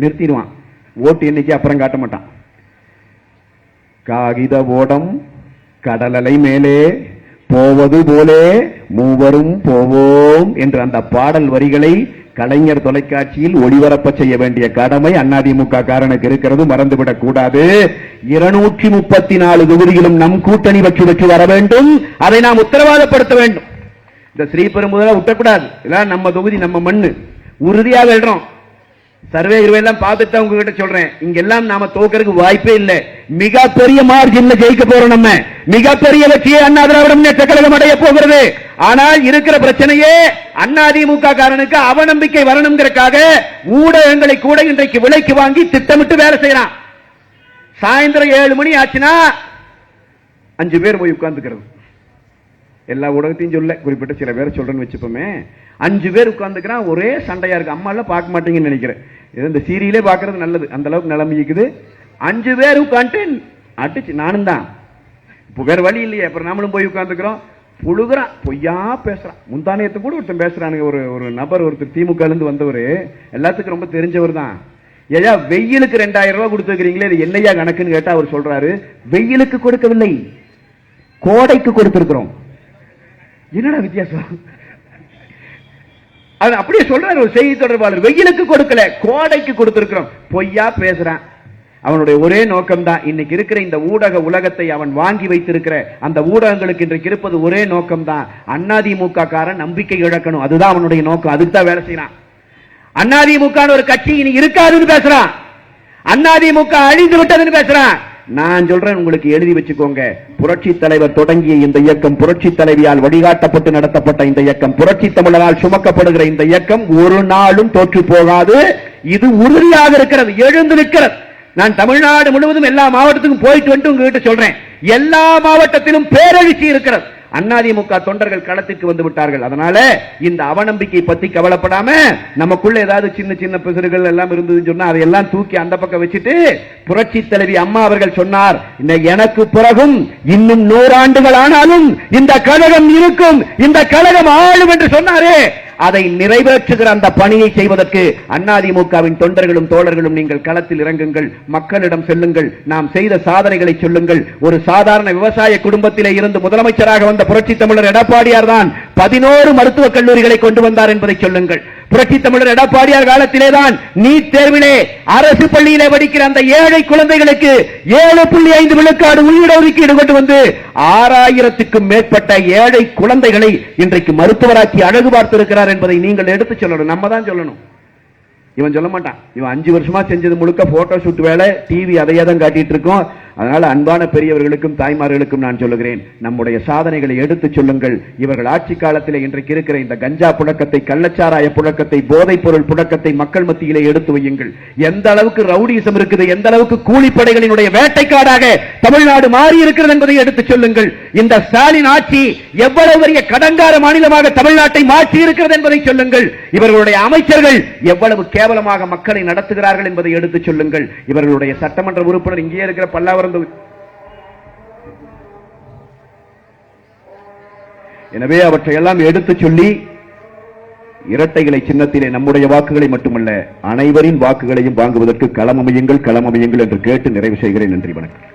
நிறுத்திடுவான். ஓட்டு எண்ணிக்கை அப்புறம் காட்ட மாட்டான். காகித ஓடம் கடலலை மேலே போவது போலே மூவரும் போவோம் என்ற அந்த பாடல் வரிகளை கலைஞர் தொலைக்காட்சியில் ஒளிபரப்ப செய்ய வேண்டிய கடமை அதிமுக காரனுக்கு இருக்கிறது. மறந்துவிடக் கூடாது. 234 தொகுதியிலும் நம் கூட்டணி வெற்றி வர வேண்டும். அதை நாம் உத்தரவாதப்படுத்த வேண்டும். இந்த ஸ்ரீபெரும்புதூரை விட்டக்கூடாது. இதெல்லாம் நம்ம தொகுதி, நம்ம மண்ணு. உறுதியாக எழுறோம். சர்வே எல்லாம் பார்த்துட்டு உங்ககிட்ட சொல்றேன், இங்கெல்லாம் நாம தோக்கறதுக்கு வாய்ப்பே இல்லை. மிகப்பெரிய மார்ஜின்ல ஜெயிக்க போறோம். நம்ம மிகப்பெரிய வெற்றியை அண்ணா திராவிட முன்னேற்ற கழகம் அடைய போகிறது. ஆனால் இருக்கிற பிரச்சனையே அதிமுக காரனுக்கு அவநம்பிக்கை வரணுங்கிறதுக்காக ஊடகங்களை கூட இன்றைக்கு விலைக்கு வாங்கி திட்டமிட்டு வேலை செய்யறான். சாயந்தரம் 7 மணி ஆச்சுன்னா 5 பேர் போய் உட்கார்ந்துக்கிறது. எல்லா ஊடகத்தையும் சொல்ல, குறிப்பிட்ட சில பேரை சொல்றேன்னு வச்சுப்போமே. 5 பேர் உட்கார்ந்துக்கிறான். ஒரே சண்டையா இருக்கு. அம்மா எல்லாம் பார்க்க மாட்டீங்கன்னு நினைக்கிறேன். இந்த சீரியலே பார்க்கறது நல்லது. அந்த அளவுக்கு நிலைமை இருக்குது. 5 பேர் உட்காந்து அடிச்சு நானும் தான். இப்போ வேற வழி இல்லையே, அப்புறம் நம்மளும் போய் உட்கார்ந்துக்கிறோம். புழுகுறான், பொய்யா பேசுறான். முந்தானயத்தை கூட ஒருத்தன் பேசுறானுங்க. ஒரு நபர், ஒருத்தர் திமுக இருந்து வந்தவர், எல்லாத்துக்கும் ரொம்ப தெரிஞ்சவர் தான். ஐயா வெயிலுக்கு 2000 ரூபாய் கொடுத்துருக்கீங்களே, இது என்னையா கணக்குன்னு கேட்டா அவர் சொல்றாரு, வெயிலுக்கு கொடுக்கவில்லை, கோடைக்கு கொடுத்திருக்கிறோம். என்னடா வித்தியாசம்? அது அப்படியே சொல்றாரு ஒரு செய்தி தொடர்பாளர். வெயிலுக்கு கொடுக்கல, கோடைக்கு கொடுத்திருக்கிறோம். பொய்யா பேசுறான். அவனுடைய ஒரே நோக்கம் தான், இன்னைக்கு இருக்கிற இந்த ஊடக உலகத்தை அவன் வாங்கி வைத்திருக்கிற அந்த ஊடகங்களுக்கு இன்றைக்கு இருப்பது ஒரே நோக்கம் தான், அதிமுக காரன் நம்பிக்கை இழக்கணும். அதுதான் அவனுடைய நோக்கம். அதுக்கு தான் வேலை செய்யறான். அதிமுக ஒரு கட்சி இனி இருக்காதுன்னு பேசுறான். அதிமுக அழிந்து விட்டதுன்னு பேசுறான். நான் சொல்றேன், உங்களுக்கு எழுதி வச்சுக்கோங்க. புரட்சி தலைவர் தொடங்கிய இந்த இயக்கம், புரட்சி தலைவியால் வழிகாட்டப்பட்டு நடத்தப்பட்ட இந்த இயக்கம், புரட்சி தமிழரால் சுமக்கப்படுகிற இந்த இயக்கம் ஒரு நாளும் தோற்று போகாது. இது உறுதியாக இருக்கிறது, எழுந்து நிற்கிறது. நான் தமிழ்நாடு முழுவதும் எல்லா மாவட்டத்துக்கும் போயிட்டு வந்து உங்ககிட்ட சொல்றேன், எல்லா மாவட்டத்திலும் பேரெழுச்சி இருக்கிறது. அதிமுக தொண்டர்கள் களத்திற்கு வந்து விட்டார்கள். அதனால இந்த அவநம்பிக்கை பத்தி கவலைப்படாம, நமக்குள்ள ஏதாவது சின்ன சின்ன பிசறுகள் எல்லாம் இருந்ததுன்னு சொன்னா அதையெல்லாம் தூக்கி அந்த பக்கம் வச்சுட்டு, புரட்சி தலைவி அம்மா அவர்கள் சொன்னார், எனக்கு பிறகும் இன்னும் 100 ஆண்டுகள் ஆனாலும் இந்த கழகம் இருக்கும், இந்த கழகம் ஆளும் என்று சொன்னாரே, அதை நிறைவேற்றுகிற அந்த பணியை செய்வதற்கு அதிமுகவின் தொண்டர்களும் தோழர்களும் நீங்கள் களத்தில் இறங்குங்கள், மக்களிடம் செல்லுங்கள், நாம் செய்த சாதனைகளை சொல்லுங்கள். ஒரு சாதாரண விவசாய குடும்பத்திலே இருந்து முதலமைச்சராக வந்த புரட்சி தமிழர் எடப்பாடியார் தான் 11 மருத்துவக் கல்லூரிகளை கொண்டு வந்தார் என்பதை சொல்லுங்கள். புரட்சி தமிழர் எடப்பாடியார் காலத்திலேதான் நீட் தேர்விலே அரசு பள்ளியிலே படிக்கிற அந்த ஏழை குழந்தைகளுக்கு 7.5 விழுக்காடு உள்ளிடஒதுக்கீடு கொண்டு வந்து 6000க்கும் மேற்பட்ட ஏழை குழந்தைகளை இன்றைக்கு மருத்துவராக்கி அழகு பார்த்திருக்கிறார் என்பதை நீங்கள் எடுத்து சொல்லணும். நம்ம தான் சொல்லணும். இவன் சொல்ல மாட்டான். இவன் 5 வருஷமா செஞ்சது முழுக்க போட்டோ ஷூட் வேலை, டிவி அதையே தான் காட்டிட்டு இருக்கோம். அதனால அன்பான பெரியவர்களுக்கும் தாய்மார்களுக்கும் நான் சொல்லுகிறேன், நம்முடைய சாதனைகளை எடுத்துச் சொல்லுங்கள். இவர்கள் ஆட்சி காலத்தில் இன்றைக்கு இருக்கிற இந்த கஞ்சா புழக்கத்தை, கள்ளச்சாராய புழக்கத்தை, போதைப் பொருள் புழக்கத்தை மக்கள் மத்தியிலே எடுத்து வையுங்கள். எந்த அளவுக்கு ரவுடிசம் இருக்குது, எந்த அளவுக்கு கூலிப்படைகளினுடைய வேட்டைக்காடாக தமிழ்நாடு மாறி இருக்கிறது என்பதை எடுத்துச் சொல்லுங்கள். இந்த ஸ்டாலின் ஆட்சி எவ்வளவு பெரிய கடங்கார மாநிலமாக தமிழ்நாட்டை மாற்றி இருக்கிறது என்பதை சொல்லுங்கள். இவர்களுடைய அமைச்சர்கள் எவ்வளவு கேவலமாக மக்களை நடத்துகிறார்கள் என்பதை எடுத்துச் சொல்லுங்கள். இவர்களுடைய சட்டமன்ற உறுப்பினர் இங்கே இருக்கிற பல்லாவரம். எனவே அவற்றையெல்லாம் எடுத்துச் சொல்லி இரட்டைகளை சின்னத்திலே நம்முடைய வாக்குகளை மட்டுமல்ல அனைவரின் வாக்குகளையும் வாங்குவதற்கு களமமையுங்கள் என்று கேட்டு நிறைவு செய்கிறேன். நன்றி, வணக்கம்.